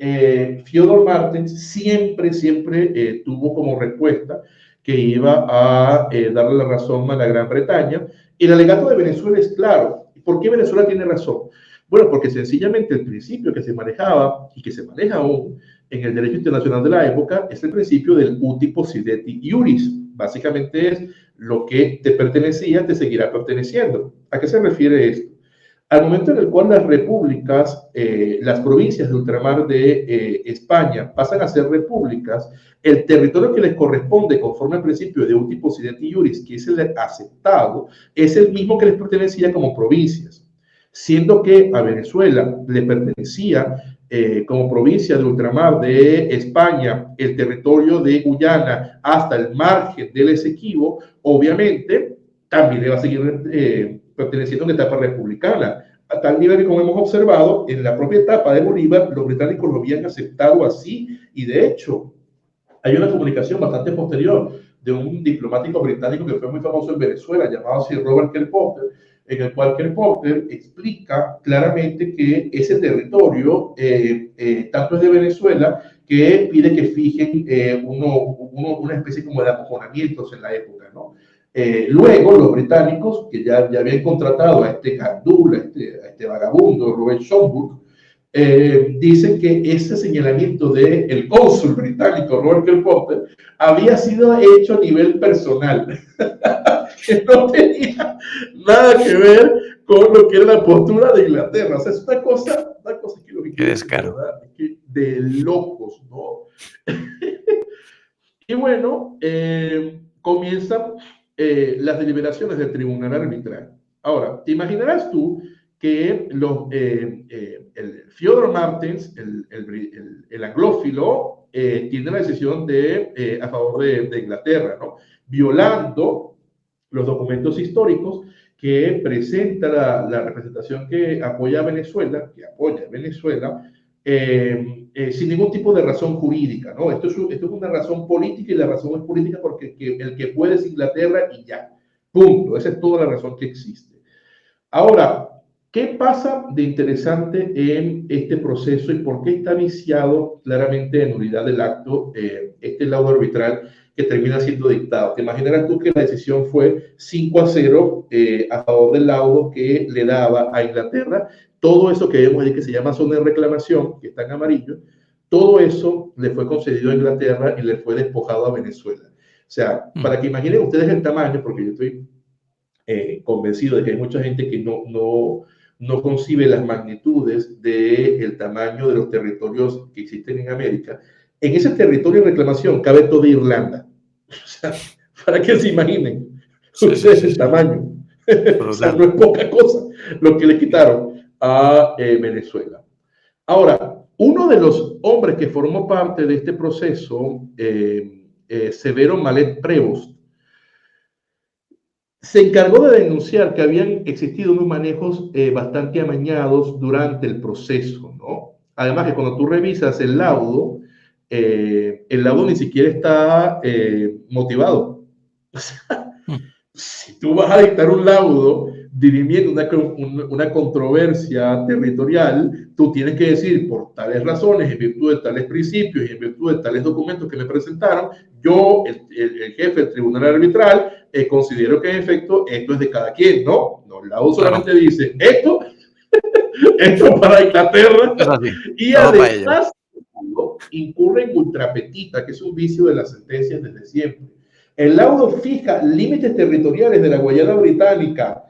Fyodor Martens siempre tuvo como respuesta que iba a darle la razón a la Gran Bretaña. El alegato de Venezuela es claro. ¿Por qué Venezuela tiene razón? Bueno, porque sencillamente el principio que se manejaba y que se maneja aún en el derecho internacional de la época es el principio del uti possidendi iuris. Básicamente es lo que te pertenecía, te seguirá perteneciendo. ¿A qué se refiere esto? Al momento en el cual las repúblicas, las provincias de ultramar de España pasan a ser repúblicas, el territorio que les corresponde conforme al principio de uti possidendi iuris, que es el aceptado, es el mismo que les pertenecía como provincias, siendo que a Venezuela le pertenecía como provincia de ultramar de España el territorio de Guyana hasta el margen del Esequibo. Obviamente también le va a seguir perteneciendo a una etapa republicana, a tal nivel que, como hemos observado, en la propia etapa de Bolívar, los británicos lo habían aceptado así, y de hecho, hay una comunicación bastante posterior de un diplomático británico que fue muy famoso en Venezuela, llamado Sir Robert Kirkpatrick, en el cual Kirkpatrick explica claramente que ese territorio tanto es de Venezuela, que pide que fijen una especie como de amojonamientos en la época, ¿no? Luego los británicos, que ya habían contratado a este gandul, a este vagabundo, Robert Schomburg, dicen que ese señalamiento del cónsul británico Robert Kirkpatrick había sido hecho a nivel personal, que no tenía nada que ver con lo que era la postura de Inglaterra. O sea, es una cosa que lo que es caro. de locos, ¿no? Y bueno, comienzan las deliberaciones del tribunal arbitral. Ahora, te imaginarás tú que el Fyodor Martens, el anglófilo, tiene la decisión a favor de Inglaterra, ¿no? Violando los documentos históricos que presenta la representación que apoya a Venezuela, sin ningún tipo de razón jurídica, ¿no? Esto es una razón política, y la razón es política porque el que puede es Inglaterra y ya. Punto. Esa es toda la razón que existe. Ahora, ¿qué pasa de interesante en este proceso y por qué está viciado claramente en nulidad del acto este laudo arbitral que termina siendo dictado? Te imaginarás tú que la decisión fue 5-0 a favor del laudo que le daba a Inglaterra. Todo eso que vemos ahí, que se llama zona de reclamación, que está en amarillo, todo eso le fue concedido a Inglaterra y le fue despojado a Venezuela. O sea, para que imaginen ustedes el tamaño, porque yo estoy convencido de que hay mucha gente que no concibe las magnitudes del tamaño de los territorios que existen en América. En ese territorio de reclamación cabe toda Irlanda. O sea, para que se imaginen ustedes el tamaño. O sea, no es poca cosa lo que le quitaron a Venezuela. Ahora, uno de los hombres que formó parte de este proceso, Severo Malet Prevost, se encargó de denunciar que habían existido unos manejos bastante amañados durante el proceso, ¿no? Además que cuando tú revisas el laudo ni siquiera está motivado. O sea, si tú vas a dictar un laudo dirimiendo una controversia territorial, tú tienes que decir, por tales razones, en virtud de tales principios y en virtud de tales documentos que me presentaron, yo, el jefe del tribunal arbitral, considero que en efecto esto es de cada quien. No, el laudo solamente dice esto para Inglaterra, y además incurre en ultrapetita, que es un vicio de las sentencias desde siempre. El laudo fija límites territoriales de la Guayana Británica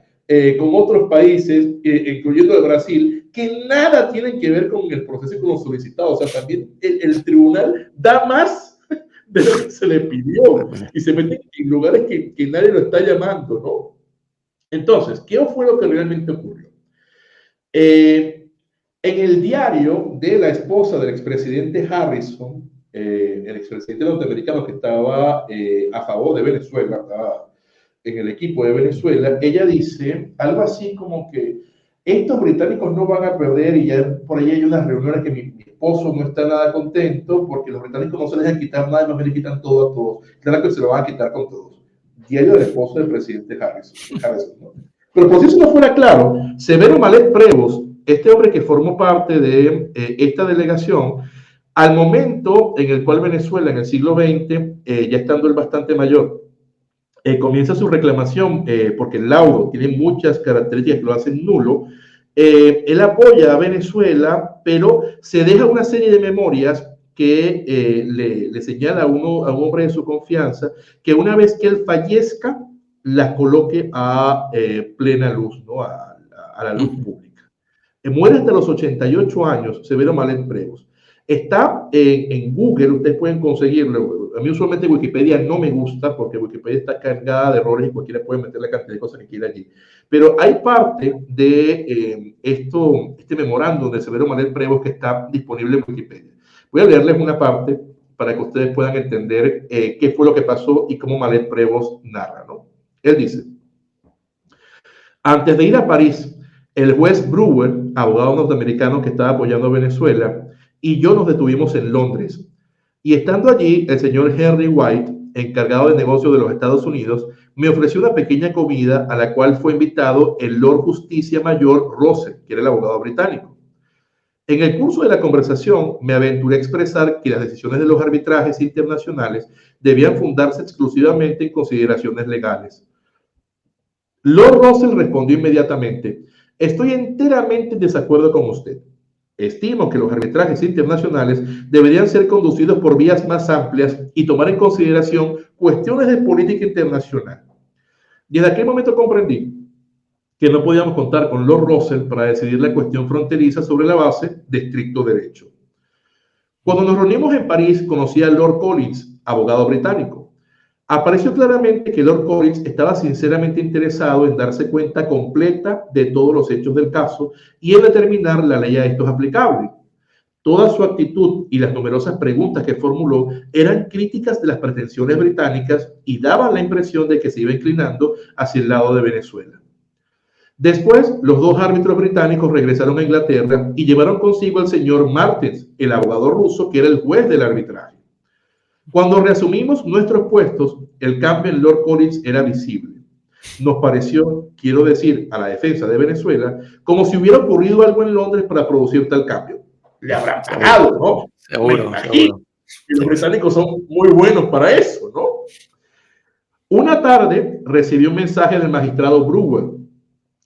con otros países, incluyendo el Brasil, que nada tienen que ver con el proceso y con los solicitados. O sea, también el tribunal da más de lo que se le pidió y se mete en lugares que nadie lo está llamando, ¿no? Entonces, ¿qué fue lo que realmente ocurrió? En el diario de la esposa del expresidente Harrison, el expresidente norteamericano que estaba a favor de Venezuela, estaba en el equipo de Venezuela, ella dice algo así como que estos británicos no van a perder, y ya por ahí hay unas reuniones que mi esposo no está nada contento porque los británicos no se les van a quitar nada, más bien le quitan todo a todos. Claro que se lo van a quitar con todos. Diario del esposo del presidente Harrison, ¿no? Pero por si eso no fuera claro, Severo Malet Prevost, este hombre que formó parte de esta delegación, al momento en el cual Venezuela, en el siglo XX, ya estando él bastante mayor, comienza su reclamación, porque el laudo tiene muchas características que lo hacen nulo, él apoya a Venezuela, pero se deja una serie de memorias que le señala a un hombre de su confianza, que una vez que él fallezca, las coloque a plena luz, ¿no? a la luz pública. Muere hasta los 88 años, Severo Malet Prevost. Está en Google, ustedes pueden conseguirlo. A mí usualmente Wikipedia no me gusta porque Wikipedia está cargada de errores y cualquiera puede meter la cantidad de cosas que quiera allí. Pero hay parte de este memorándum de Severo Malet Prevost que está disponible en Wikipedia. Voy a leerles una parte para que ustedes puedan entender qué fue lo que pasó y cómo Malet Prevost narra, ¿no? Él dice: antes de ir a París, el juez Brewer, abogado norteamericano que estaba apoyando a Venezuela, y yo nos detuvimos en Londres. Y estando allí, el señor Henry White, encargado de negocios de los Estados Unidos, me ofreció una pequeña comida a la cual fue invitado el Lord Justicia Mayor Russell, que era el abogado británico. En el curso de la conversación, me aventuré a expresar que las decisiones de los arbitrajes internacionales debían fundarse exclusivamente en consideraciones legales. Lord Russell respondió inmediatamente: estoy enteramente en desacuerdo con usted. Estimo que los arbitrajes internacionales deberían ser conducidos por vías más amplias y tomar en consideración cuestiones de política internacional. Desde aquel momento comprendí que no podíamos contar con Lord Russell para decidir la cuestión fronteriza sobre la base de estricto derecho. Cuando nos reunimos en París, conocí a Lord Collins, abogado británico. Apareció claramente que Lord Collins estaba sinceramente interesado en darse cuenta completa de todos los hechos del caso y en determinar la ley a estos aplicable. Toda su actitud y las numerosas preguntas que formuló eran críticas de las pretensiones británicas y daban la impresión de que se iba inclinando hacia el lado de Venezuela. Después, los dos árbitros británicos regresaron a Inglaterra y llevaron consigo al señor Martens, el abogado ruso que era el juez del arbitraje. Cuando reasumimos nuestros puestos, el cambio en Lord Collins era visible. Nos pareció, quiero decir, a la defensa de Venezuela, como si hubiera ocurrido algo en Londres para producir tal cambio. Le habrán pagado, ¿no? Seguro. Y los británicos son muy buenos para eso, ¿no? Una tarde recibí un mensaje del magistrado Brewer,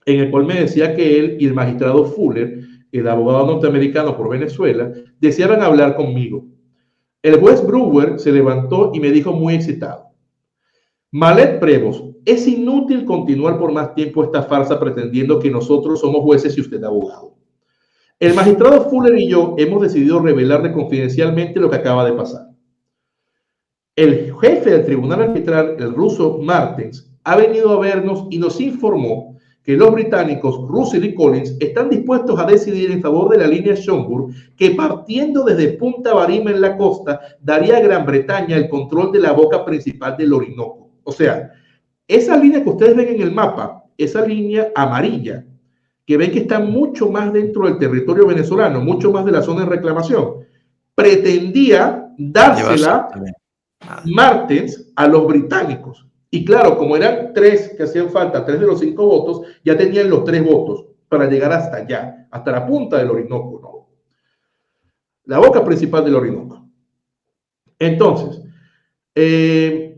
en el cual me decía que él y el magistrado Fuller, el abogado norteamericano por Venezuela, deseaban hablar conmigo. El juez Brewer se levantó y me dijo muy excitado: Malet Prevost, es inútil continuar por más tiempo esta farsa pretendiendo que nosotros somos jueces y usted abogado. El magistrado Fuller y yo hemos decidido revelarle confidencialmente lo que acaba de pasar. El jefe del tribunal arbitral, el ruso Martens, ha venido a vernos y nos informó que los británicos Russell y Collins están dispuestos a decidir en favor de la línea Schomburg, que partiendo desde Punta Barima en la costa, daría a Gran Bretaña el control de la boca principal del Orinoco. O sea, esa línea que ustedes ven en el mapa, esa línea amarilla, que ven que está mucho más dentro del territorio venezolano, mucho más de la zona de reclamación, pretendía dársela Martens a los británicos. Y claro, como eran tres que hacían falta, 3 de los 5 votos, ya tenían los 3 votos para llegar hasta allá, hasta la punta del Orinoco, ¿no? La boca principal del Orinoco. Entonces,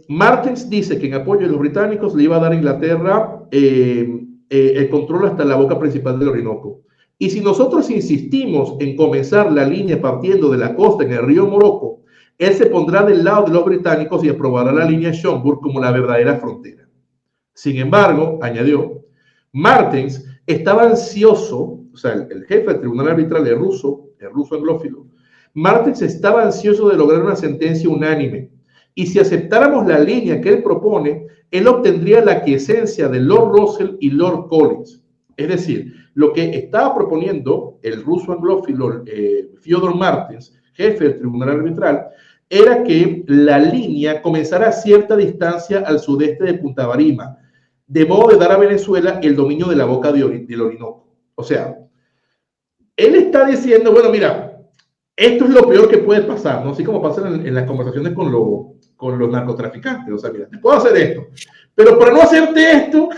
Martens dice que en apoyo de los británicos le iba a dar a Inglaterra el control hasta la boca principal del Orinoco. Y si nosotros insistimos en comenzar la línea partiendo de la costa en el río Morocco, él se pondrá del lado de los británicos y aprobará la línea Schomburg como la verdadera frontera. Sin embargo, añadió, Martens estaba ansioso, o sea, el jefe del tribunal arbitral, el ruso anglófilo, Martens estaba ansioso de lograr una sentencia unánime, y si aceptáramos la línea que él propone, él obtendría la quiesencia de Lord Russell y Lord Collins. Es decir, lo que estaba proponiendo el ruso anglófilo Fyodor Martens, jefe del tribunal arbitral, era que la línea comenzara a cierta distancia al sudeste de Punta Barima, de modo de dar a Venezuela el dominio de la boca del Orinoco. O sea, él está diciendo, bueno, mira, esto es lo peor que puede pasar, ¿no? Así como pasa en las conversaciones con los narcotraficantes. O sea, mira, te puedo hacer esto, pero para no hacerte esto,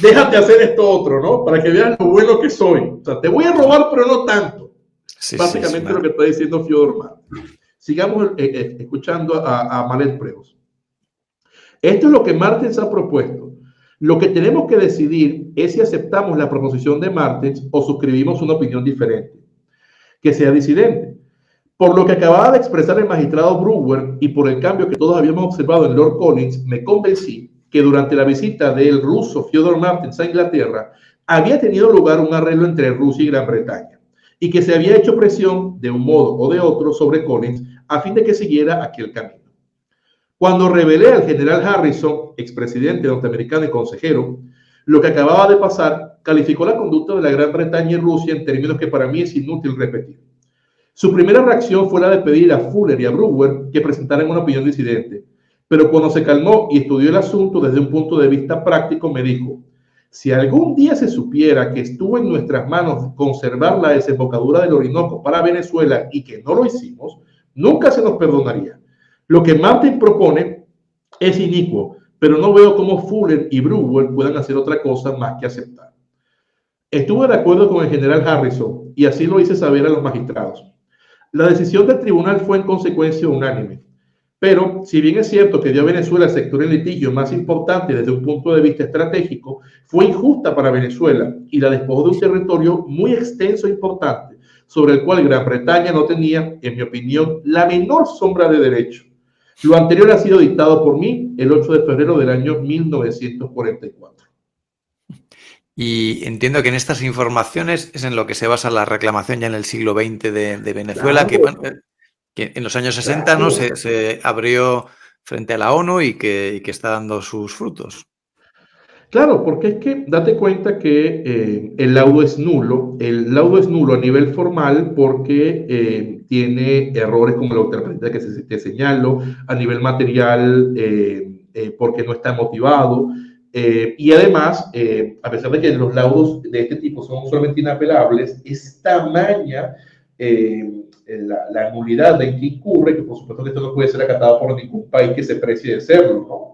déjate hacer esto otro, ¿no? Para que vean lo bueno que soy. O sea, te voy a robar, pero no tanto. Sí, básicamente sí, lo que está diciendo Fyodor Martens. Sigamos escuchando a Malet Prevost. Esto es lo que Martens ha propuesto. Lo que tenemos que decidir es si aceptamos la proposición de Martens o suscribimos una opinión diferente, que sea disidente. Por lo que acababa de expresar el magistrado Brewer y por el cambio que todos habíamos observado en Lord Collins, me convencí que durante la visita del ruso Fyodor Martens a Inglaterra había tenido lugar un arreglo entre Rusia y Gran Bretaña y que se había hecho presión de un modo o de otro sobre Collins a fin de que siguiera aquel camino. Cuando revelé al general Harrison, expresidente norteamericano y consejero, lo que acababa de pasar, calificó la conducta de la Gran Bretaña y Rusia en términos que para mí es inútil repetir. Su primera reacción fue la de pedir a Fuller y a Brewer que presentaran una opinión disidente, pero cuando se calmó y estudió el asunto desde un punto de vista práctico, me dijo, si algún día se supiera que estuvo en nuestras manos conservar la desembocadura del Orinoco para Venezuela y que no lo hicimos, nunca se nos perdonaría. Lo que Martens propone es inicuo, pero no veo cómo Fuller y Brewer puedan hacer otra cosa más que aceptar. Estuve de acuerdo con el general Harrison y así lo hice saber a los magistrados. La decisión del tribunal fue en consecuencia unánime, pero si bien es cierto que dio a Venezuela el sector en litigio más importante desde un punto de vista estratégico, fue injusta para Venezuela y la despojó de un territorio muy extenso e importante sobre el cual Gran Bretaña no tenía, en mi opinión, la menor sombra de derecho. Lo anterior ha sido dictado por mí el 8 de febrero del año 1944. Y entiendo que en estas informaciones es en lo que se basa la reclamación ya en el siglo XX de Venezuela, claro, que en los años 60 claro, ¿no? se abrió frente a la ONU y que está dando sus frutos. Claro, porque es que date cuenta que el laudo es nulo. El laudo es nulo a nivel formal porque tiene errores como la interpretación que te señalo, a nivel material porque no está motivado. Y además, a pesar de que los laudos de este tipo son solamente inapelables, es tamaña la nulidad de que incurre, que por supuesto que esto no puede ser acatado por ningún país que se precie de serlo, ¿no?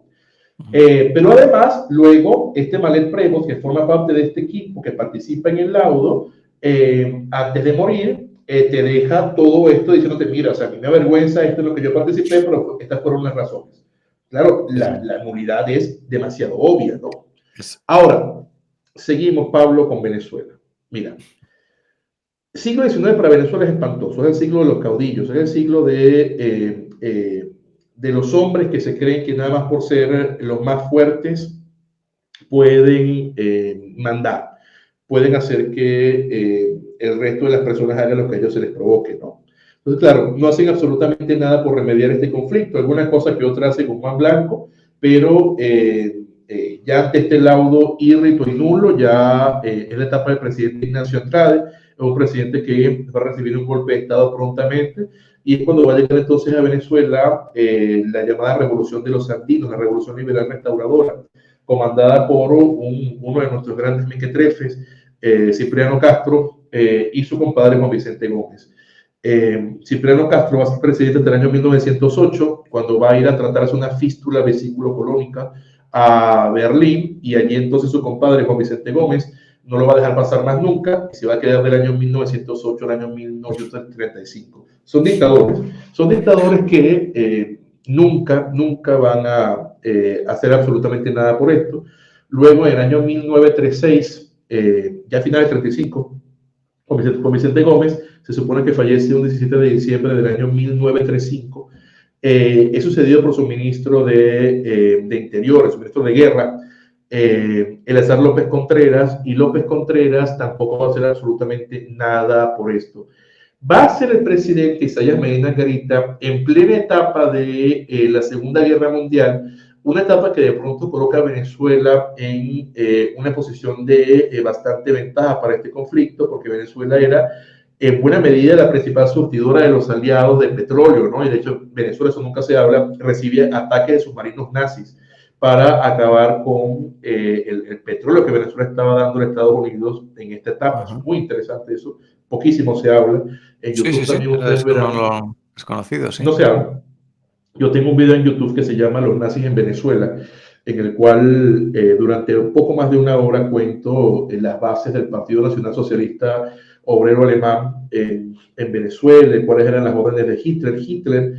Pero además, luego, este Malet Prevost, que forma parte de este equipo que participa en el laudo, antes de morir, te deja todo esto diciéndote, mira, o sea, a mí me avergüenza, esto es lo que yo participé, pero estas fueron las razones. Claro, la nulidad es demasiado obvia, ¿no? Ahora, seguimos, Pablo, con Venezuela. Mira, siglo XIX para Venezuela es espantoso, es el siglo de los caudillos, es el siglo de los hombres que se creen que nada más por ser los más fuertes pueden mandar, pueden hacer que el resto de las personas hagan lo que a ellos se les provoque, ¿no? Entonces, claro, no hacen absolutamente nada por remediar este conflicto, alguna cosa que otra hace con Juan Blanco, pero ya ante este laudo írrito y nulo, ya es la etapa del presidente Ignacio Andrade, es un presidente que va a recibir un golpe de Estado prontamente, y es cuando va a llegar entonces a Venezuela la llamada Revolución de los Andinos, la Revolución Liberal Restauradora, comandada por uno de nuestros grandes mequetrefes, Cipriano Castro, y su compadre Juan Vicente Gómez. Cipriano Castro va a ser presidente hasta el año 1908, cuando va a ir a tratarse una fístula vesículo-colónica a Berlín, y allí entonces su compadre Juan Vicente Gómez no lo va a dejar pasar más nunca, y se va a quedar del año 1908 al año 1935. Son dictadores que nunca van a hacer absolutamente nada por esto. Luego, en el año 1936, ya a finales del 35, con Vicente Gómez, se supone que fallece un 17 de diciembre del año 1935. Es sucedido por su ministro de Interior, su ministro de Guerra, Eleazar López Contreras, y López Contreras tampoco va a hacer absolutamente nada por esto. Va a ser el presidente Isaías Medina Garita en plena etapa de la Segunda Guerra Mundial, una etapa que de pronto coloca a Venezuela en una posición de bastante ventaja para este conflicto, porque Venezuela era en buena medida la principal surtidora de los aliados de petróleo, ¿no? Y de hecho Venezuela, eso nunca se habla, recibía ataques de submarinos nazis para acabar con el petróleo que Venezuela estaba dando a Estados Unidos en esta etapa. Es muy interesante eso, poquísimo se habla. En YouTube Sí. también ustedes Eso no verán. lo es conocido, sí. No se habla. Yo tengo un video en YouTube que se llama Los nazis en Venezuela, en el cual durante un poco más de una hora cuento las bases del Partido Nacional Socialista Obrero Alemán en Venezuela, cuáles eran las órdenes de Hitler. Hitler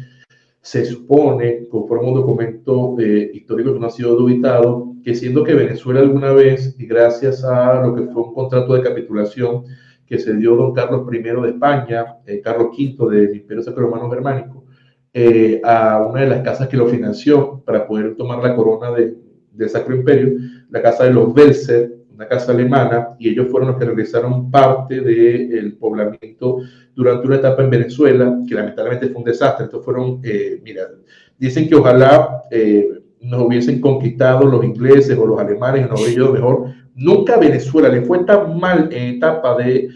se supone, conforme un documento histórico que no ha sido dubitado, que siendo que Venezuela alguna vez, y gracias a lo que fue un contrato de capitulación que se dio don Carlos I de España, Carlos V del Imperio Sacro-Romano Germánico, a una de las casas que lo financió para poder tomar la corona del Sacro Imperio, la casa de los Welser, una casa alemana, y ellos fueron los que realizaron parte del poblamiento durante una etapa en Venezuela, que lamentablemente fue un desastre. Estos fueron, mira, dicen que ojalá nos hubiesen conquistado los ingleses o los alemanes, nos hubiera ido mejor. Nunca a Venezuela le fue tan mal en etapa de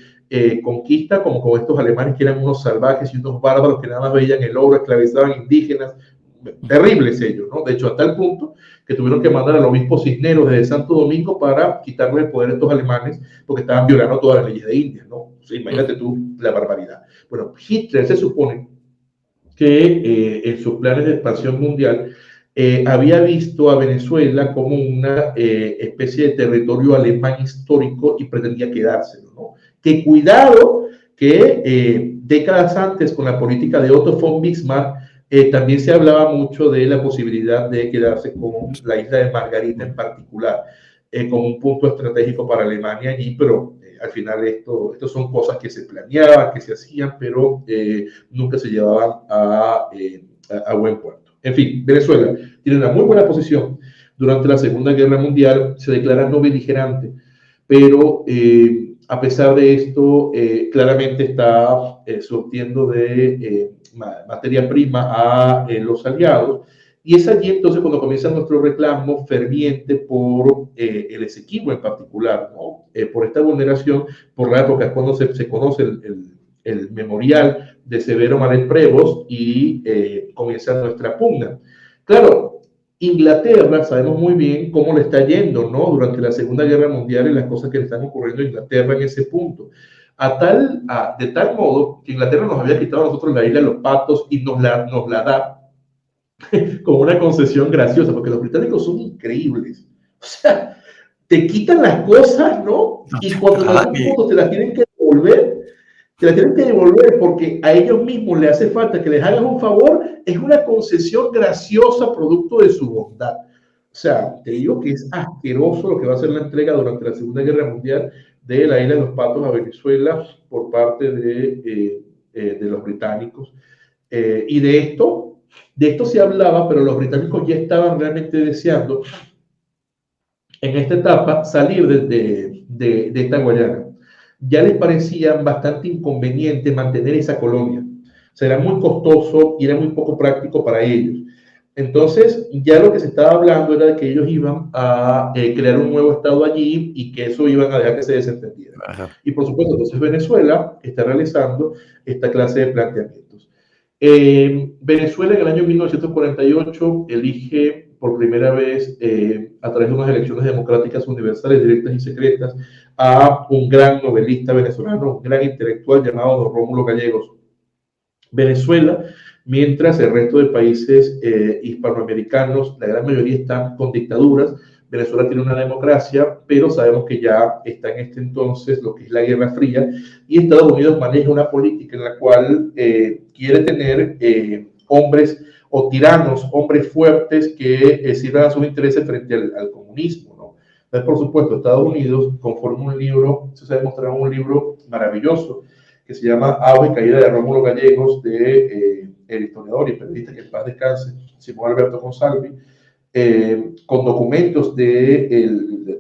conquista como con estos alemanes que eran unos salvajes y unos bárbaros que nada más veían el oro, esclavizaban indígenas. Terribles ellos, ¿no? De hecho, a tal punto que tuvieron que mandar al obispo Cisneros desde Santo Domingo para quitarle el poder a estos alemanes porque estaban violando todas las leyes de India, ¿no? O sea, imagínate tú la barbaridad. Bueno, Hitler se supone que en sus planes de expansión mundial había visto a Venezuela como una especie de territorio alemán histórico y pretendía quedárselo, ¿no? Que cuidado que décadas antes con la política de Otto von Bismarck también se hablaba mucho de la posibilidad de quedarse con la isla de Margarita en particular, como un punto estratégico para Alemania allí, pero al final esto son cosas que se planeaban, que se hacían, pero nunca se llevaban a buen puerto. En fin, Venezuela tiene una muy buena posición. Durante la Segunda Guerra Mundial se declara no beligerante, pero a pesar de esto, claramente está surtiendo de materia prima a los aliados, y es allí entonces cuando comienza nuestro reclamo ferviente por el Esequibo en particular, ¿no? Por esta vulneración, por la época cuando se conoce el memorial de Severo Manet Prevost y comienza nuestra pugna. Claro, Inglaterra, sabemos muy bien cómo le está yendo, ¿no? Durante la Segunda Guerra Mundial y las cosas que le están ocurriendo a Inglaterra en ese punto. De tal modo que Inglaterra nos había quitado a nosotros la isla de los Patos y nos la da como una concesión graciosa, porque los británicos son increíbles. O sea, te quitan las cosas, ¿no? Y cuando en algún punto te las tienen que devolver, porque a ellos mismos les hace falta que les hagas un favor, es una concesión graciosa producto de su bondad. O sea, te digo que es asqueroso lo que va a ser la entrega durante la Segunda Guerra Mundial de la isla de los Patos a Venezuela por parte de los británicos. Y de esto se hablaba, pero los británicos ya estaban realmente deseando en esta etapa salir de esta Guayana. Ya les parecía bastante inconveniente mantener esa colonia. O sea, era muy costoso y era muy poco práctico para ellos. Entonces, ya lo que se estaba hablando era de que ellos iban a crear un nuevo estado allí y que eso iban a dejar que se desentendiera. Y por supuesto, entonces Venezuela está realizando esta clase de planteamientos. Venezuela en el año 1948 elige por primera vez, a través de unas elecciones democráticas universales, directas y secretas, a un gran novelista venezolano, un gran intelectual llamado don Rómulo Gallegos. Venezuela, mientras el resto de países hispanoamericanos, la gran mayoría están con dictaduras. Venezuela tiene una democracia, pero sabemos que ya está en este entonces lo que es la Guerra Fría, y Estados Unidos maneja una política en la cual quiere tener hombres o tiranos, hombres fuertes que sirvan a sus intereses frente al comunismo, ¿no? Entonces, por supuesto, Estados Unidos conforma un libro, eso se ha demostrado un libro maravilloso que se llama Auge y Caída de Rómulo Gallegos, de el historiador y periodista que en paz descanse, Simón Alberto Consalvi, con documentos de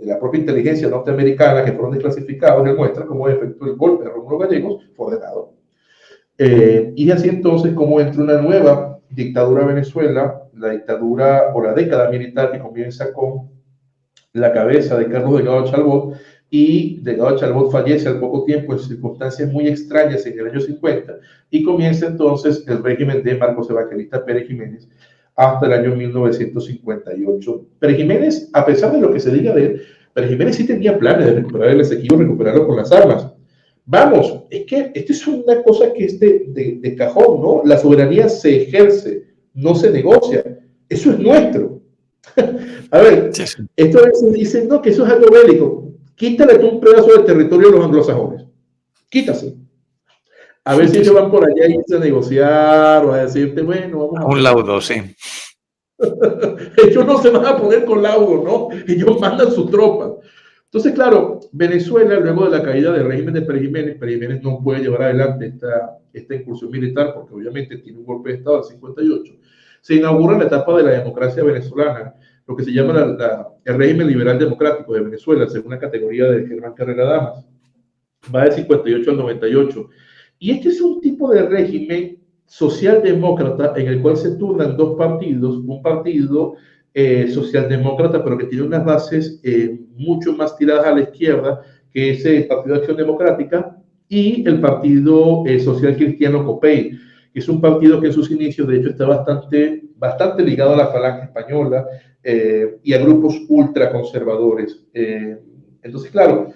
la propia inteligencia norteamericana que fueron desclasificados, que muestra cómo efectuó el golpe de Rómulo Gallegos fue ordenado. Y así entonces cómo entra una nueva dictadura en Venezuela, la dictadura o la década militar que comienza con la cabeza de Carlos Delgado Chalbot, y Delgado Chalbot fallece al poco tiempo en circunstancias muy extrañas en el año 50, y comienza entonces el régimen de Marcos Evangelista Pérez Jiménez hasta el año 1958. Pérez Jiménez, a pesar de lo que se diga de él, Pérez Jiménez sí tenía planes de recuperar el Esequibo, recuperarlo con las armas. Vamos, es que esto es una cosa que es de cajón, ¿no? La soberanía se ejerce, no se negocia. Eso es nuestro. A ver, Sí, sí. esto a veces dicen, no, que eso es algo bélico. Quítale tú un pedazo de territorio a los anglosajones. Quítase. A ver si ellos van por allá y a negociar o a decirte, bueno, vamos a... Un laudo, sí. Ellos no se van a poner con laudo, ¿no? Ellos mandan sus tropas. Entonces, claro, Venezuela, luego de la caída del régimen de Pérez Jiménez no puede llevar adelante esta incursión militar porque obviamente tiene un golpe de Estado del 58. Se inaugura la etapa de la democracia venezolana, lo que se llama el régimen liberal democrático de Venezuela, según la categoría de Germán Carrera Damas. Va del 58 al 98. Y este es un tipo de régimen socialdemócrata en el cual se turnan dos partidos, un partido socialdemócrata, pero que tiene unas bases mucho más tiradas a la izquierda, que es el Partido de Acción Democrática, y el Partido Social Cristiano COPEI, que es un partido que en sus inicios, de hecho, está bastante ligado a la Falange Española y a grupos ultraconservadores. Entonces, claro,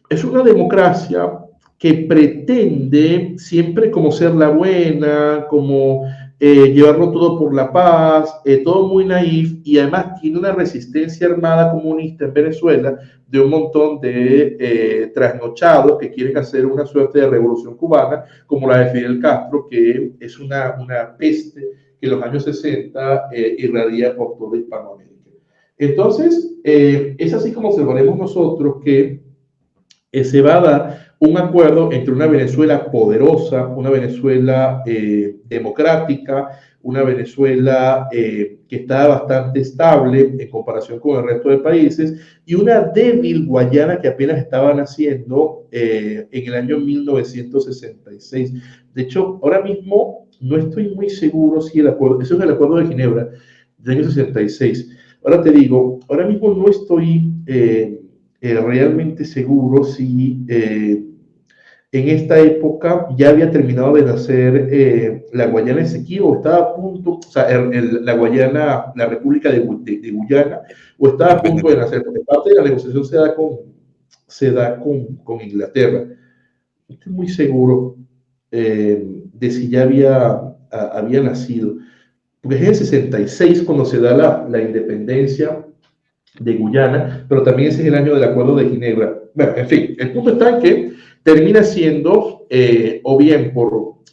es una democracia que pretende siempre como ser la buena, como llevarlo todo por la paz, todo muy naif, y además tiene una resistencia armada comunista en Venezuela de un montón de trasnochados que quieren hacer una suerte de revolución cubana, como la de Fidel Castro, que es una peste que en los años 60 irradia por toda Hispanoamérica. Entonces, es así como observaremos nosotros que se va a dar un acuerdo entre una Venezuela poderosa, una Venezuela democrática, una Venezuela que está bastante estable en comparación con el resto de países, y una débil Guayana que apenas estaba naciendo en el año 1966. De hecho, ahora mismo no estoy muy seguro si el acuerdo, eso es el acuerdo de Ginebra del año 66. Ahora te digo, ahora mismo no estoy realmente seguro si en esta época ya había terminado de nacer la Guayana Esequibo, estaba a punto, o sea, la Guayana, la República de Guyana, o estaba a punto de nacer, porque parte de la negociación se da con Inglaterra. No estoy muy seguro de si ya había nacido, porque es en el 66 cuando se da la independencia de Guyana, pero también ese es el año del Acuerdo de Ginebra. Bueno, en fin, el punto está en que termina siendo, o bien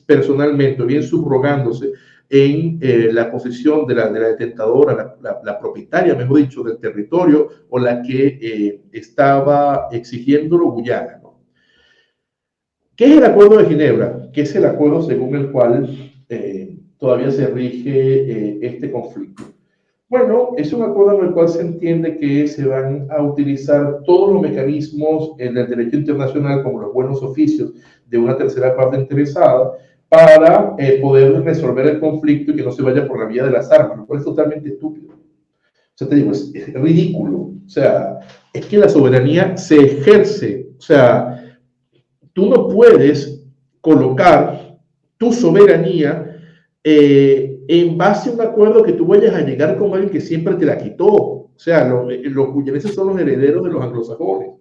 personalmente, o bien subrogándose en la posesión de la detentadora, la propietaria, mejor dicho, del territorio, o la que estaba exigiéndolo Guyana, ¿no? ¿Qué es el Acuerdo de Ginebra? Que es el acuerdo según el cual todavía se rige este conflicto. Bueno, es un acuerdo en el cual se entiende que se van a utilizar todos los mecanismos del derecho internacional, como los buenos oficios de una tercera parte interesada, para poder resolver el conflicto y que no se vaya por la vía de las armas, lo cual es totalmente estúpido. O sea, te digo, es ridículo. O sea, es que la soberanía se ejerce. O sea, tú no puedes colocar tu soberanía en base a un acuerdo que tú vayas a llegar con alguien que siempre te la quitó. O sea, los guyaneses son los herederos de los anglosajones.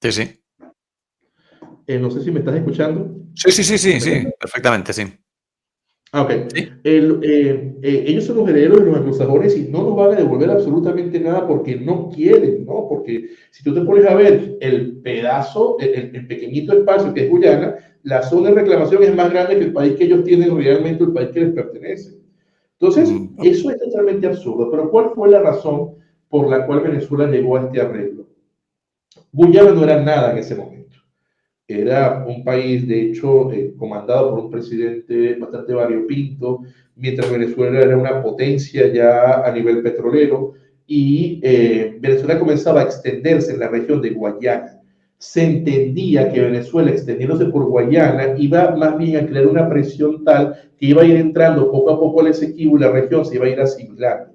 Sí, sí. No sé si me estás escuchando. Sí, perfectamente, sí. Ok. ¿Sí? Ellos son los herederos de los anglosajones y no nos van a devolver absolutamente nada porque no quieren, ¿no? Porque si tú te pones a ver el pedazo, el pequeñito espacio que es Guyana, la zona de reclamación es más grande que el país que ellos tienen realmente, el país que les pertenece. Entonces, eso es totalmente absurdo. Pero ¿cuál fue la razón por la cual Venezuela llegó a este arreglo? Guyana no era nada en ese momento. que era un país, de hecho, comandado por un presidente bastante variopinto, mientras Venezuela era una potencia ya a nivel petrolero, y Venezuela comenzaba a extenderse en la región de Guayana. Se entendía que Venezuela, extendiéndose por Guayana, iba más bien a crear una presión tal que iba a ir entrando poco a poco al Esequibo y la región se iba a ir asimilando.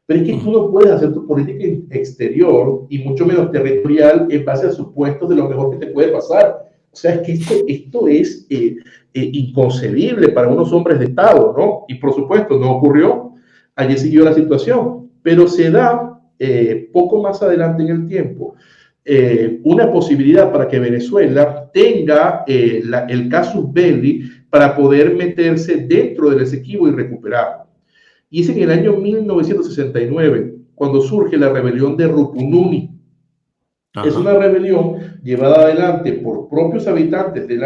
Pero es que tú no puedes hacer tu política exterior y mucho menos territorial en base a supuestos de lo mejor que te puede pasar. O sea, es que esto es inconcebible para unos hombres de Estado, ¿no? Y por supuesto, no ocurrió. Allí siguió la situación. Pero se da poco más adelante en el tiempo una posibilidad para que Venezuela tenga el casus belli para poder meterse dentro del Esequibo y recuperarlo. Y es en el año 1969 cuando surge la rebelión de Rupununi. Ajá. Es una rebelión llevada adelante por propios habitantes del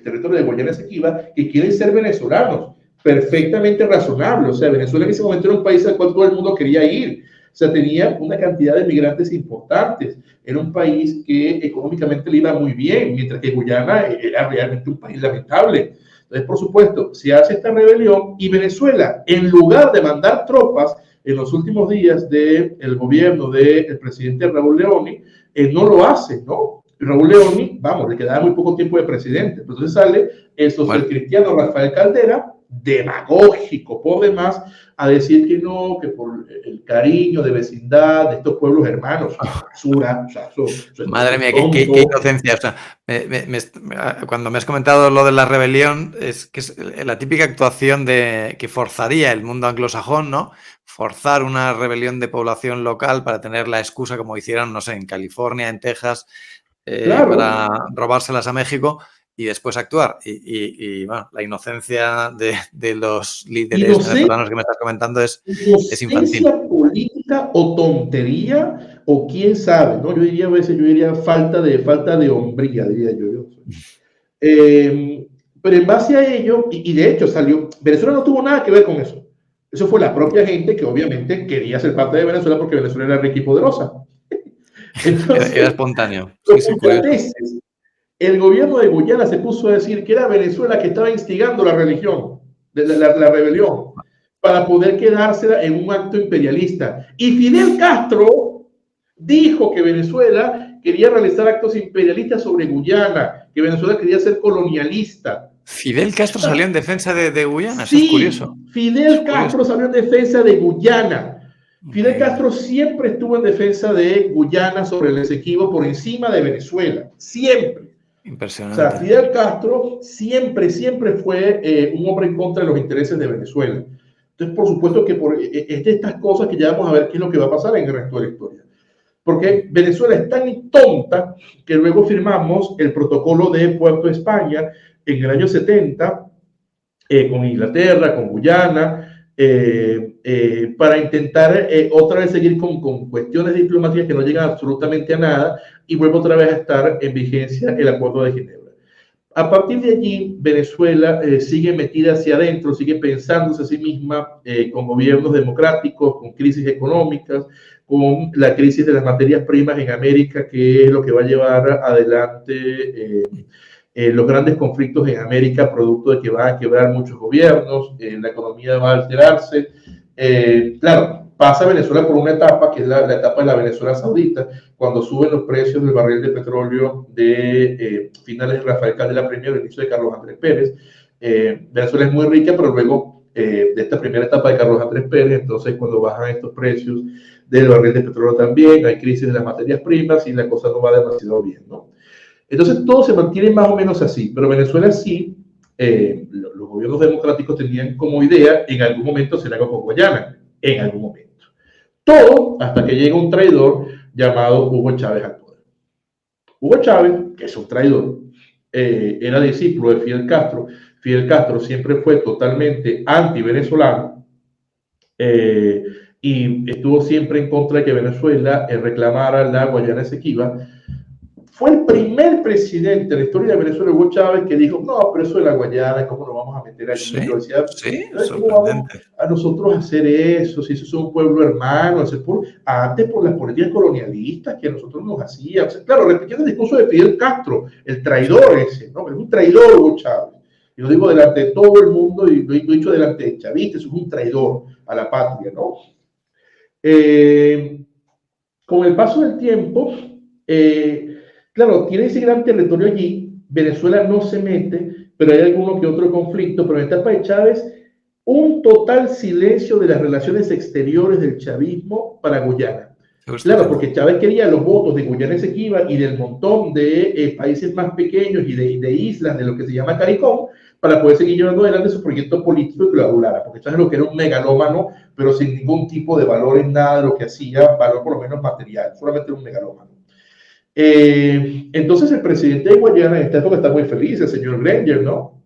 territorio de Guayana Esequiba que quieren ser venezolanos, perfectamente razonable. O sea, Venezuela en ese momento era un país al cual todo el mundo quería ir. O sea, tenía una cantidad de migrantes importantes. Era un país que económicamente le iba muy bien, mientras que Guyana era realmente un país lamentable. Entonces, por supuesto, se hace esta rebelión y Venezuela, en lugar de mandar tropas en los últimos días del gobierno del presidente Raúl Leoni, no lo hace, ¿no? Raúl Leoni, vamos, le quedaba muy poco tiempo de presidente. Entonces sale el socialcristiano Rafael Caldera, demagógico por demás, a decir que no, que por el cariño de vecindad de estos pueblos hermanos, basura, o sea, madre mía, qué inocencia. O sea, cuando me has comentado lo de la rebelión, es que es la típica actuación que forzaría el mundo anglosajón, ¿no? Forzar una rebelión de población local para tener la excusa, como hicieron, no sé, en California, en Texas, claro, para robárselas a México y después actuar. Y bueno, la inocencia de los líderes venezolanos que me estás comentando es infantil. Inocencia política o tontería, o quién sabe, ¿no? Yo diría a veces, falta de hombría, diría yo. Pero en base a ello, y de hecho salió, Venezuela no tuvo nada que ver con eso. Eso fue la propia gente que obviamente quería ser parte de Venezuela porque Venezuela era rica y poderosa. Entonces, era espontáneo. Muchas veces el gobierno de Guyana se puso a decir que era Venezuela que estaba instigando la rebelión, para poder quedarse en un acto imperialista. Y Fidel Castro dijo que Venezuela quería realizar actos imperialistas sobre Guyana, que Venezuela quería ser colonialista. Fidel Castro salió en defensa de Guyana, sí, eso es curioso. Fidel Castro salió en defensa de Guyana. Fidel Castro siempre estuvo en defensa de Guyana sobre el Esequibo por encima de Venezuela, siempre. Impresionante. O sea, Fidel Castro siempre fue un hombre en contra de los intereses de Venezuela. Entonces, por supuesto que es de estas cosas que ya vamos a ver qué es lo que va a pasar en el resto de la historia. Porque Venezuela es tan tonta que luego firmamos el protocolo de Puerto España en el año 70 con Inglaterra, con Guyana, para intentar otra vez seguir con cuestiones diplomáticas que no llegan absolutamente a nada y vuelve otra vez a estar en vigencia el Acuerdo de Ginebra. A partir de allí, Venezuela sigue metida hacia adentro, sigue pensándose a sí misma con gobiernos democráticos, con crisis económicas, con la crisis de las materias primas en América, que es lo que va a llevar adelante los grandes conflictos en América, producto de que van a quebrar muchos gobiernos, la economía va a alterarse. Claro, pasa Venezuela por una etapa, que es la etapa de la Venezuela Saudita, cuando suben los precios del barril de petróleo de finales de Rafael Caldera primero, inicio de Carlos Andrés Pérez. Venezuela es muy rica, pero luego de esta primera etapa de Carlos Andrés Pérez, entonces cuando bajan estos precios del barril de petróleo también, hay crisis de las materias primas y la cosa no va demasiado bien, ¿no? Entonces todo se mantiene más o menos así, pero Venezuela sí, los gobiernos democráticos tenían como idea en algún momento hacer algo con Guayana, en algún momento. Todo hasta que llega un traidor llamado Hugo Chávez al poder. Hugo Chávez, que es un traidor, era discípulo de Fidel Castro. Fidel Castro siempre fue totalmente anti-venezolano y estuvo siempre en contra de que Venezuela reclamara la Guayana Esequiba. Fue el primer presidente de la historia de Venezuela, Hugo Chávez, que dijo, no, pero eso de la Guayana, ¿cómo nos vamos a meter era Sí, allí. Yo decía, sí, ¿cómo vamos sorprendente. a nosotros hacer eso? Si eso es un pueblo hermano, antes por las políticas colonialistas que a nosotros nos hacían. O sea, claro, repitiendo el discurso de Fidel Castro, el traidor ese, ¿no? Es un traidor, Hugo Chávez. Y lo digo delante de todo el mundo y lo he dicho delante de chavistas, eso es un traidor a la patria, ¿no? Con el paso del tiempo, claro, tiene ese gran territorio allí, Venezuela no se mete, pero hay alguno que otro conflicto, pero en la etapa de Chávez, un total silencio de las relaciones exteriores del chavismo para Guyana. Claro, porque Chávez quería los votos de Guyana Esequiba y del montón de países más pequeños y de islas de lo que se llama CARICOM para poder seguir llevando adelante su proyecto político y que lo durara, porque Chávez lo que era un megalómano, pero sin ningún tipo de valor en nada de lo que hacía, valor por lo menos material, solamente era un megalómano. Entonces el presidente de Guayana en esta época está muy feliz, el señor Granger, ¿no?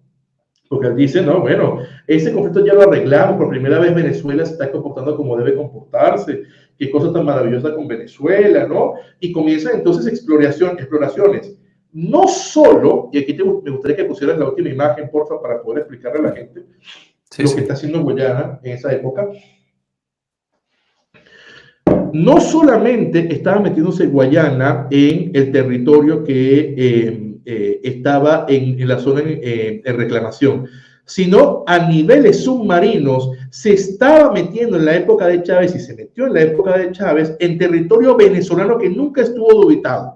Porque él dice, no, bueno, ese conflicto ya lo arreglamos, por primera vez Venezuela se está comportando como debe comportarse, qué cosa tan maravillosa con Venezuela, ¿no? Y comienzan entonces exploraciones. No solo, y aquí me gustaría que pusieras la última imagen, porfa, para poder explicarle a la gente lo que está haciendo Guyana en esa época. No solamente estaba metiéndose Guayana en el territorio que estaba en la zona en reclamación, sino a niveles submarinos se estaba metiendo en la época de Chávez y se metió en la época de Chávez en territorio venezolano que nunca estuvo habitado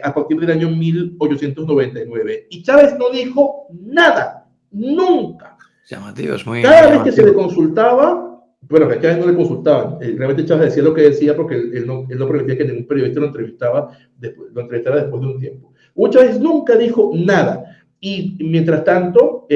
a partir del año 1899. Y Chávez no dijo nada, nunca. Llamativo, es muy Cada llamativo. vez que se le consultaba, bueno, que a Chávez no le consultaban, realmente Chávez decía lo que decía porque él no permitía que ningún periodista lo entrevistara después de un tiempo. Hugo Chávez nunca dijo nada. Y mientras tanto,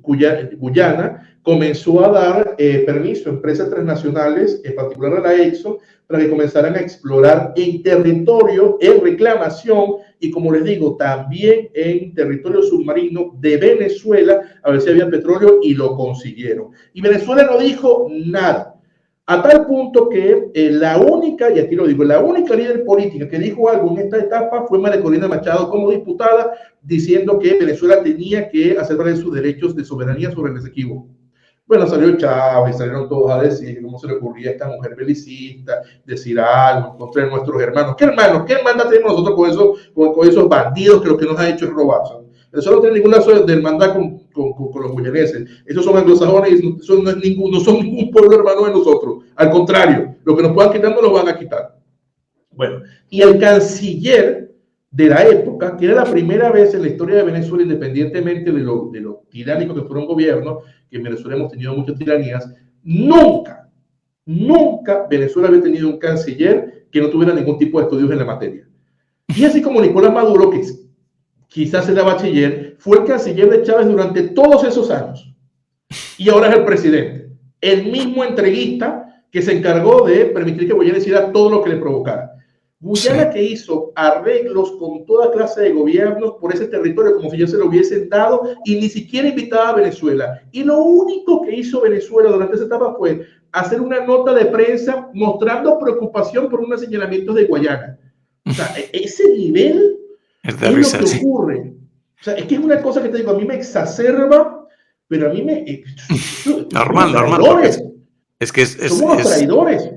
Guyana comenzó a dar permiso a empresas transnacionales, en particular a la Exxon, para que comenzaran a explorar en territorio, en reclamación y, como les digo, también en territorio submarino de Venezuela, a ver si había petróleo, y lo consiguieron. Y Venezuela no dijo nada. A tal punto que la única, y aquí lo digo, la única líder política que dijo algo en esta etapa fue María Corina Machado como diputada, diciendo que Venezuela tenía que hacer valer sus derechos de soberanía sobre el Esequibo. Bueno, salió Chávez, salieron todos a decir cómo se le ocurría a esta mujer belicista decir algo contra nuestros hermanos. ¿Qué hermanos? ¿Qué hermandad tenemos nosotros con esos bandidos que lo que nos han hecho es robar? Eso no tiene ninguna de hermandad con los guyaneses. Esos son anglosajones y no son ningún pueblo hermano de nosotros. Al contrario, lo que nos puedan quitar no lo van a quitar. Bueno, y el canciller de la época, que era la primera vez en la historia de Venezuela, independientemente de lo tiránico que fueron gobiernos, que en Venezuela hemos tenido muchas tiranías, nunca Venezuela había tenido un canciller que no tuviera ningún tipo de estudios en la materia. Y así como Nicolás Maduro, que quizás era bachiller, fue el canciller de Chávez durante todos esos años. Y ahora es el presidente. El mismo entreguista que se encargó de permitir que Guyana hiciera todo lo que le provocara. Guyana que hizo arreglos con toda clase de gobiernos por ese territorio como si ya se lo hubiesen dado y ni siquiera invitaba a Venezuela. Y lo único que hizo Venezuela durante esa etapa fue hacer una nota de prensa mostrando preocupación por unos señalamientos de Guyana. O sea, ese nivel es de risa, lo que ocurre. O sea, es que es una cosa que te digo, a mí me exacerba, pero a mí me... normal. Es que somos traidores.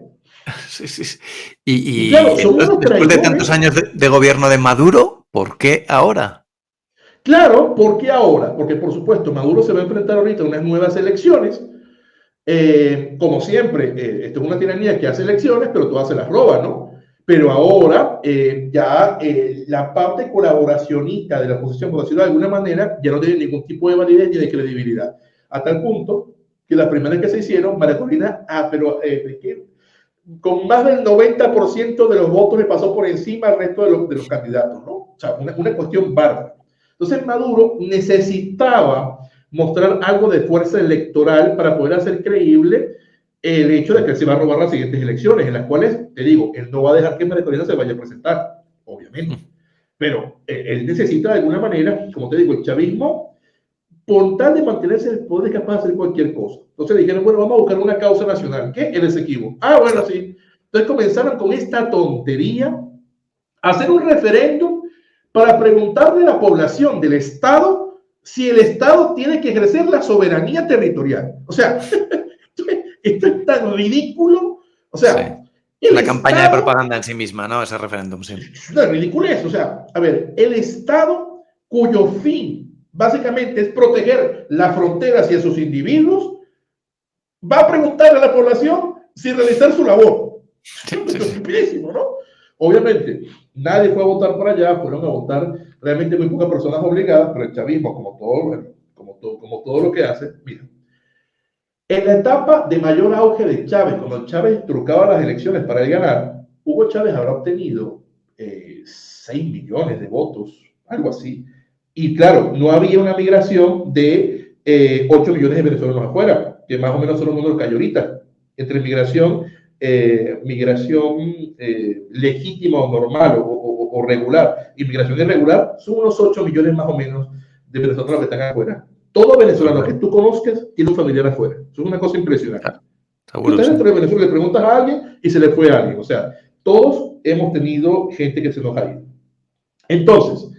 Sí. Y claro, son unos después de tantos años de gobierno de Maduro, ¿por qué ahora? Claro, ¿por qué ahora? Porque, por supuesto, Maduro se va a enfrentar ahorita a unas nuevas elecciones. Como siempre, esto es una tiranía que hace elecciones, pero todas se las roba, ¿no? Pero ahora la parte colaboracionista de la oposición, por decirlo de alguna manera, ya no tiene ningún tipo de validez ni de credibilidad. A tal punto que las primeras que se hicieron, María Corina, con más del 90% de los votos le pasó por encima al resto de los candidatos, ¿no? O sea, una cuestión bárbara. Entonces Maduro necesitaba mostrar algo de fuerza electoral para poder hacer creíble el hecho de que él se va a robar las siguientes elecciones, en las cuales, te digo, él no va a dejar que María Corina se vaya a presentar, obviamente. Pero él necesita de alguna manera, como te digo, el chavismo, por tal de mantenerse en el poder, es capaz de hacer cualquier cosa. Entonces dijeron, bueno, vamos a buscar una causa nacional. ¿Qué? El Esequibo. Ah, bueno, sí. Entonces comenzaron con esta tontería a hacer un referéndum para preguntarle a la población del Estado si el Estado tiene que ejercer la soberanía territorial. O sea, esto es tan ridículo. O sea, sí. La campaña de propaganda en sí misma, ¿no? Ese referéndum, sí. Es una ridiculez. O sea, a ver, el Estado cuyo fin básicamente es proteger las fronteras y a sus individuos, va a preguntarle a la población si realizar su labor. Sí, Es estupidísimo, ¿no? Obviamente, nadie fue a votar por allá, fueron a votar realmente muy pocas personas obligadas, pero el chavismo, como todo lo que hace, mira, en la etapa de mayor auge de Chávez, cuando Chávez trucaba las elecciones para él ganar, Hugo Chávez habrá obtenido 6 millones de votos, algo así. Y claro, no había una migración de 8 millones de venezolanos afuera, que más o menos son los números que hay ahorita, entre migración legítima o normal o regular. Inmigración irregular son unos 8 millones más o menos de venezolanos que están afuera. Todo venezolano que tú conozcas tiene un familiar afuera. Eso es una cosa impresionante. Claro, seguro, Usted dentro de Venezuela le preguntas a alguien y se le fue a alguien. O sea, todos hemos tenido gente que se nos ha ido. Entonces,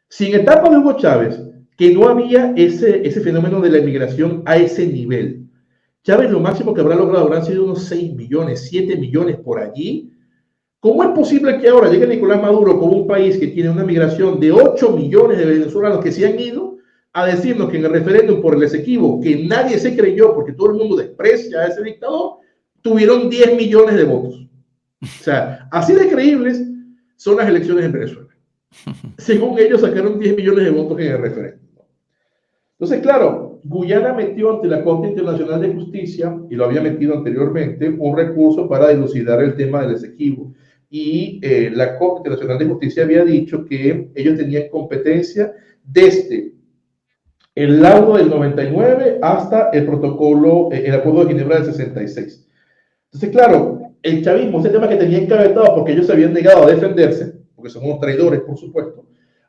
si en etapa de Hugo Chávez, que no había ese fenómeno de la inmigración a ese nivel, Chávez lo máximo que habrá logrado habrán sido unos 6 millones, 7 millones por allí. ¿Cómo es posible que ahora llegue Nicolás Maduro con un país que tiene una migración de 8 millones de venezolanos que se han ido a decirnos que en el referéndum por el Esequibo, que nadie se creyó porque todo el mundo desprecia a ese dictador, tuvieron 10 millones de votos? O sea, así de creíbles son las elecciones en Venezuela. Según ellos, sacaron 10 millones de votos en el referéndum. Entonces, claro, Guyana metió ante la Corte Internacional de Justicia, y lo había metido anteriormente, un recurso para dilucidar el tema del Esequibo. Y la Corte Internacional de Justicia había dicho que ellos tenían competencia desde el laudo del 99 hasta el protocolo, el acuerdo de Ginebra del 66. Entonces, claro, el chavismo, ese tema que tenía encabezado porque ellos se habían negado a defenderse, porque son unos traidores, por supuesto,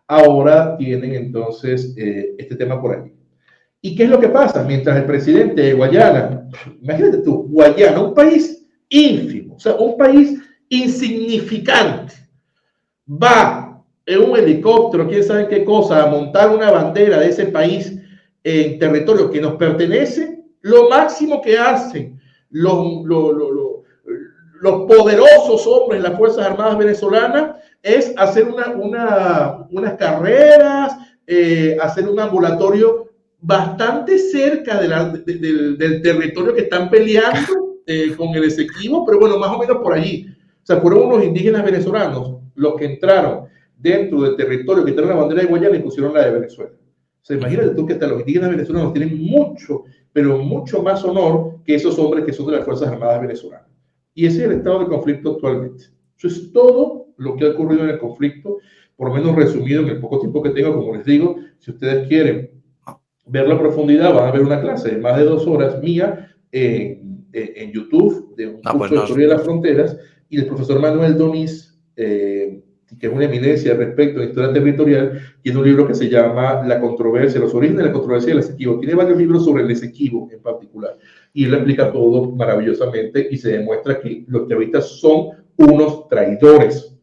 ahora tienen entonces este tema por ahí. ¿Y qué es lo que pasa? Mientras el presidente de Guayana, imagínate tú, Guayana, un país ínfimo, o sea, un país insignificante, va en un helicóptero, quién sabe qué cosa, a montar una bandera de ese país en territorio que nos pertenece, lo máximo que hacen los poderosos hombres de las Fuerzas Armadas venezolanas es hacer unas carreras, hacer un ambulatorio bastante cerca del territorio que están peleando con el Esequibo, pero bueno, más o menos por allí. O sea, fueron unos indígenas venezolanos los que entraron dentro del territorio, quitaron la bandera de Guayana y pusieron la de Venezuela. O sea, imagínate tú que hasta los indígenas venezolanos tienen mucho, pero mucho más honor que esos hombres que son de las Fuerzas Armadas venezolanas. Y ese es el estado de conflicto actualmente. Eso es todo lo que ha ocurrido en el conflicto, por lo menos resumido en el poco tiempo que tengo. Como les digo, si ustedes quieren ver la profundidad, van a ver una clase de más de 2 horas mía en YouTube de un curso de historia de las fronteras, y el profesor Manuel Doniz, que es una eminencia respecto a la historia territorial, tiene un libro que se llama La controversia, los orígenes de la controversia del Esequibo. Tiene varios libros sobre el Esequibo en particular, y él explica todo maravillosamente y se demuestra que los chavistas son unos traidores.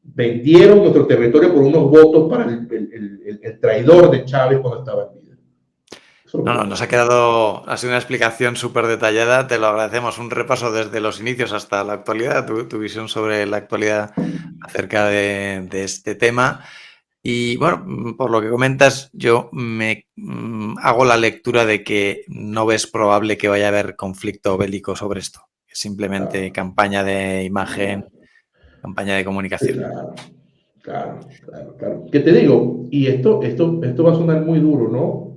Vendieron nuestro territorio por unos votos para el traidor de Chávez cuando estaba en vida. No, nos ha sido una explicación súper detallada, te lo agradecemos, un repaso desde los inicios hasta la actualidad, tu visión sobre la actualidad acerca de este tema. Y bueno, por lo que comentas, yo me hago la lectura de que no ves probable que vaya a haber conflicto bélico sobre esto, es simplemente campaña de imagen, campaña de comunicación. Claro. ¿Qué te digo? Y esto va a sonar muy duro, ¿no?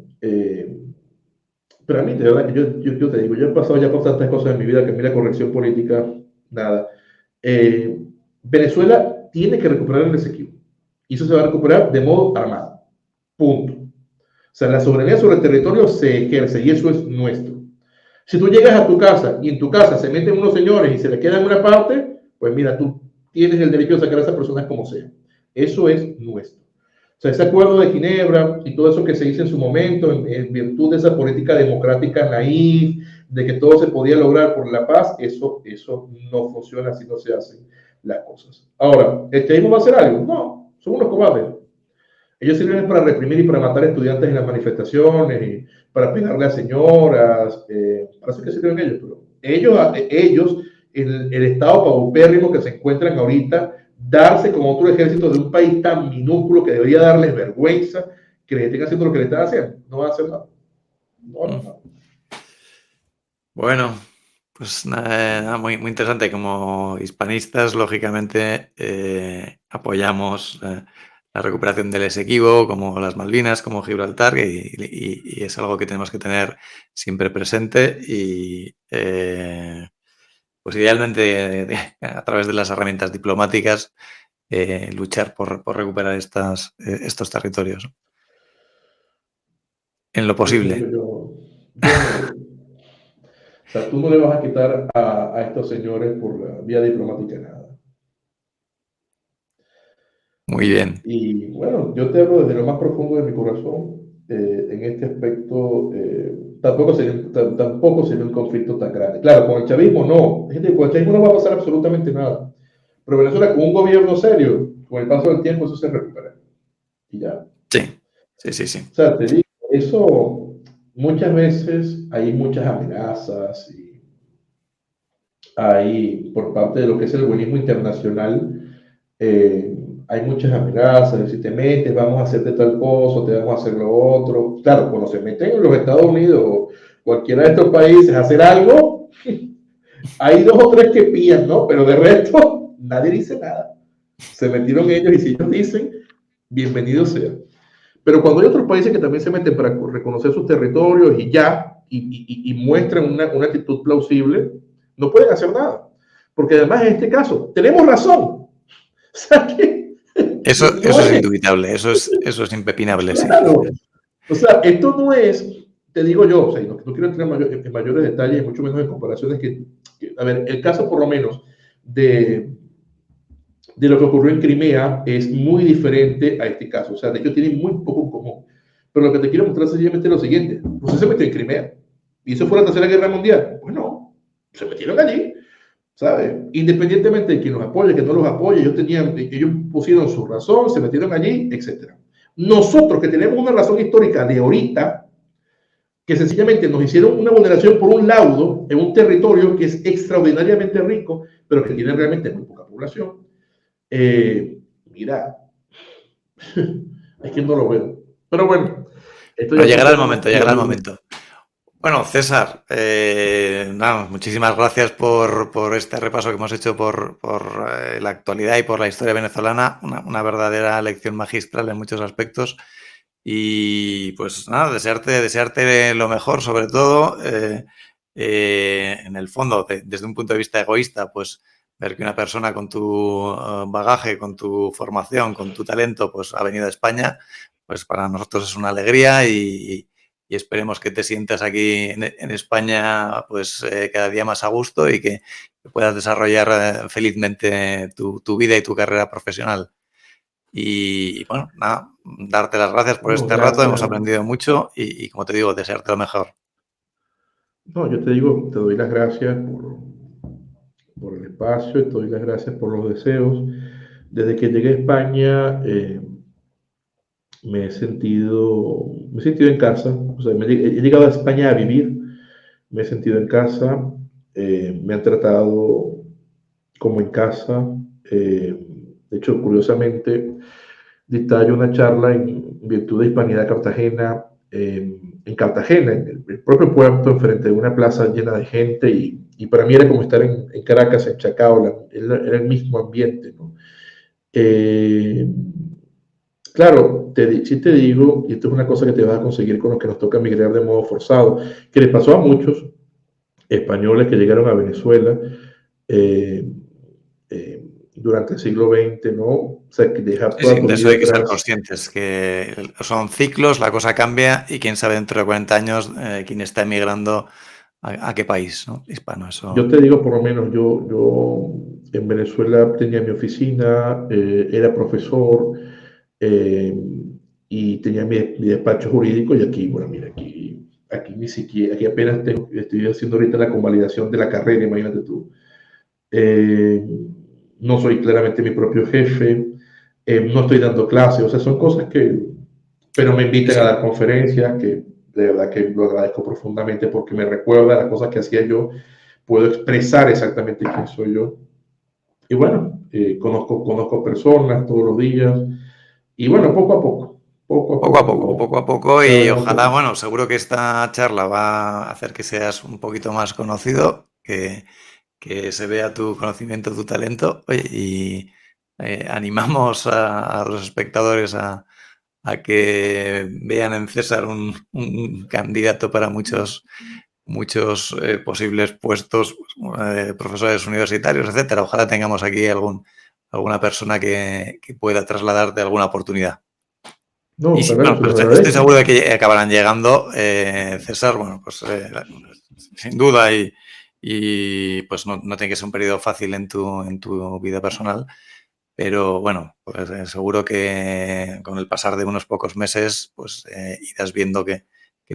Pero a mí, de verdad, que yo te digo, yo he pasado ya por tantas cosas en mi vida que a mí la corrección política, nada. Venezuela tiene que recuperar el Esequibo. Y eso se va a recuperar de modo armado. Punto. O sea, la soberanía sobre el territorio se ejerce y eso es nuestro. Si tú llegas a tu casa y en tu casa se meten unos señores y se le quedan una parte, pues mira, tú tienes el derecho de sacar a esas personas como sea. Eso es nuestro. O sea, ese acuerdo de Ginebra y todo eso que se hizo en su momento, en virtud de esa política democrática naif, de que todo se podía lograr por la paz, eso no funciona, así no se hacen las cosas. Ahora, ¿el chavismo va a hacer algo? No, son unos cobardes. Ellos sirven para reprimir y para matar estudiantes en las manifestaciones, y para pegarle a señoras, para eso que sirven ellos. Pero ellos el estado paupérrimo que se encuentran ahorita, darse con otro ejército de un país tan minúsculo que debería darles vergüenza que les estén haciendo lo que le están haciendo, no van a hacer nada. No. Bueno, pues nada, muy, muy interesante. Como hispanistas, lógicamente, apoyamos la recuperación del Esequibo, como las Malvinas, como Gibraltar, y es algo que tenemos que tener siempre presente y pues idealmente a través de las herramientas diplomáticas luchar por recuperar estos territorios en lo Yo te digo, posible. yo no. O sea, tú no le vas a quitar a estos señores por la vía diplomática nada. Muy bien. Y bueno, yo te hablo desde lo más profundo de mi corazón. En este aspecto, tampoco sería un conflicto tan grande. Claro, con el chavismo no. Gente, con el chavismo no va a pasar absolutamente nada. Pero Venezuela, con un gobierno serio, con el paso del tiempo, eso se recupera. Y ya. Sí, sí, sí, sí. O sea, te digo, eso muchas veces hay muchas amenazas y hay por parte de lo que es el buenismo internacional, hay muchas amenazas, de si te metes vamos a hacerte tal cosa, te vamos a hacer lo otro. Claro, cuando se meten en los Estados Unidos o cualquiera de estos países a hacer algo, hay dos o tres que pillan, ¿no? Pero de resto, nadie dice nada. Se metieron ellos y si ellos dicen, bienvenido sea. Pero cuando hay otros países que también se meten para reconocer sus territorios y ya, y muestran una actitud plausible, no pueden hacer nada. Porque además en este caso, tenemos razón. O sea que Eso no es es indubitable, eso es impepinable, sí. claro. O sea, esto no es, te digo yo, o sea, no quiero entrar en mayores detalles, mucho menos en comparaciones a ver, el caso por lo menos de lo que ocurrió en Crimea es muy diferente a este caso. O sea, de hecho, tienen muy poco en común. Pero lo que te quiero mostrar sencillamente es lo siguiente. Usted se metió en Crimea. ¿Y eso fue la Tercera Guerra Mundial? Pues no. Se metieron allí. ¿Sabe? Independientemente de quien los apoye, que no los apoye, ellos pusieron su razón, se metieron allí, etc. Nosotros que tenemos una razón histórica de ahorita, que sencillamente nos hicieron una vulneración por un laudo en un territorio que es extraordinariamente rico, pero que tiene realmente muy poca población, mira, es que no lo veo. Pero bueno, esto Bueno, ya son llegará el temas momento, llegará el momento. Bueno, César, nada, muchísimas gracias por este repaso que hemos hecho por la actualidad y por la historia venezolana, una verdadera lección magistral en muchos aspectos. Y pues nada, desearte lo mejor, sobre todo, en el fondo, desde un punto de vista egoísta, pues ver que una persona con tu bagaje, con tu formación, con tu talento, pues ha venido a España, pues para nosotros es una alegría y esperemos que te sientas aquí en España pues cada día más a gusto y que puedas desarrollar felizmente tu vida y tu carrera profesional. Y bueno, nada, darte las gracias por No, este rato, hemos gracias. aprendido mucho y como te digo, desearte lo mejor. No, yo te digo, te doy las gracias por el espacio, te doy las gracias por los deseos. Desde que llegué a España, me he sentido en casa. O sea, he llegado a España a vivir, me he sentido en casa, me han tratado como en casa. De hecho, curiosamente, dictaba yo una charla en virtud de Hispanidad Cartagena, en Cartagena, en el propio puerto, enfrente de una plaza llena de gente, y para mí era como estar en Caracas, en Chacao, era el mismo ambiente, ¿no? Eh, claro, sí te digo, y esto es una cosa que te vas a conseguir con los que nos toca migrar de modo forzado, que les pasó a muchos españoles que llegaron a Venezuela, eh, eh, durante el siglo XX, ¿no? O sea, que dejar Sí, sí, toda tu de eso vida hay que ser atrás. conscientes, que son ciclos, la cosa cambia y quién sabe dentro de 40 años quién está emigrando a qué país, ¿no? Hispano, Yo eso. te digo, por lo menos, yo en Venezuela tenía mi oficina, era profesor, eh, y tenía mi despacho jurídico, y aquí, bueno, mira, aquí ni siquiera, aquí apenas estoy haciendo ahorita la convalidación de la carrera, imagínate tú. Eh, no soy claramente mi propio jefe. no estoy dando clases, o sea, son cosas que, pero me Sí, invitan a sí. dar conferencias, que de verdad que lo agradezco profundamente porque me recuerda las cosas que hacía yo, puedo expresar exactamente quién soy yo. Y bueno, conozco personas todos los días, y bueno, Poco a poco ya y veremos ojalá, cómo. bueno, seguro que esta charla va a hacer que seas un poquito más conocido, que se vea tu conocimiento, tu talento. Oye, y animamos a los espectadores a que vean en César un candidato para muchos posibles puestos, profesores universitarios, etcétera. Ojalá tengamos aquí alguna persona que pueda trasladarte alguna oportunidad. Y No, sí, claro, bueno, se pero los estoy agradezco. seguro de que acabarán llegando, César, bueno, pues sin duda y pues no tiene que ser un periodo fácil en tu vida personal, pero bueno, pues seguro que con el pasar de unos pocos meses, pues irás viendo que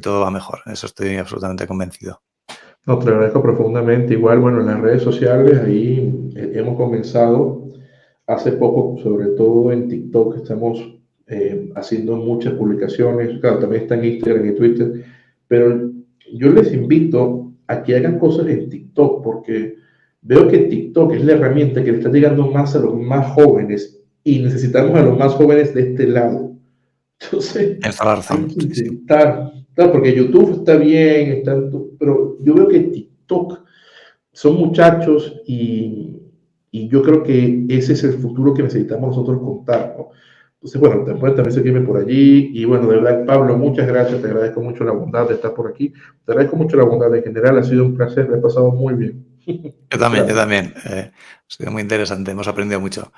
todo va mejor. Eso estoy absolutamente convencido. No, te lo agradezco profundamente. Igual, bueno, en las redes sociales ahí hemos comenzado hace poco, sobre todo en TikTok, estamos haciendo muchas publicaciones. Claro, también está en Instagram y Twitter, pero yo les invito a que hagan cosas en TikTok porque veo que TikTok es la herramienta que le está llegando más a los más jóvenes y necesitamos a los más jóvenes de este lado. Entonces, Tienes toda la hay razón. que Sí, sí. intentar, claro, porque YouTube está bien, pero yo veo que TikTok son muchachos y yo creo que ese es el futuro que necesitamos nosotros contar, ¿no? Entonces, bueno, después también seguirme por allí y bueno, de verdad, Pablo, muchas gracias, te agradezco mucho la bondad de estar por aquí, te agradezco mucho la bondad en general, ha sido un placer, me he pasado muy bien. Yo también, yo Gracias. también. Ha sido muy interesante, hemos aprendido mucho.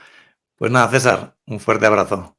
Pues nada, César, un fuerte abrazo.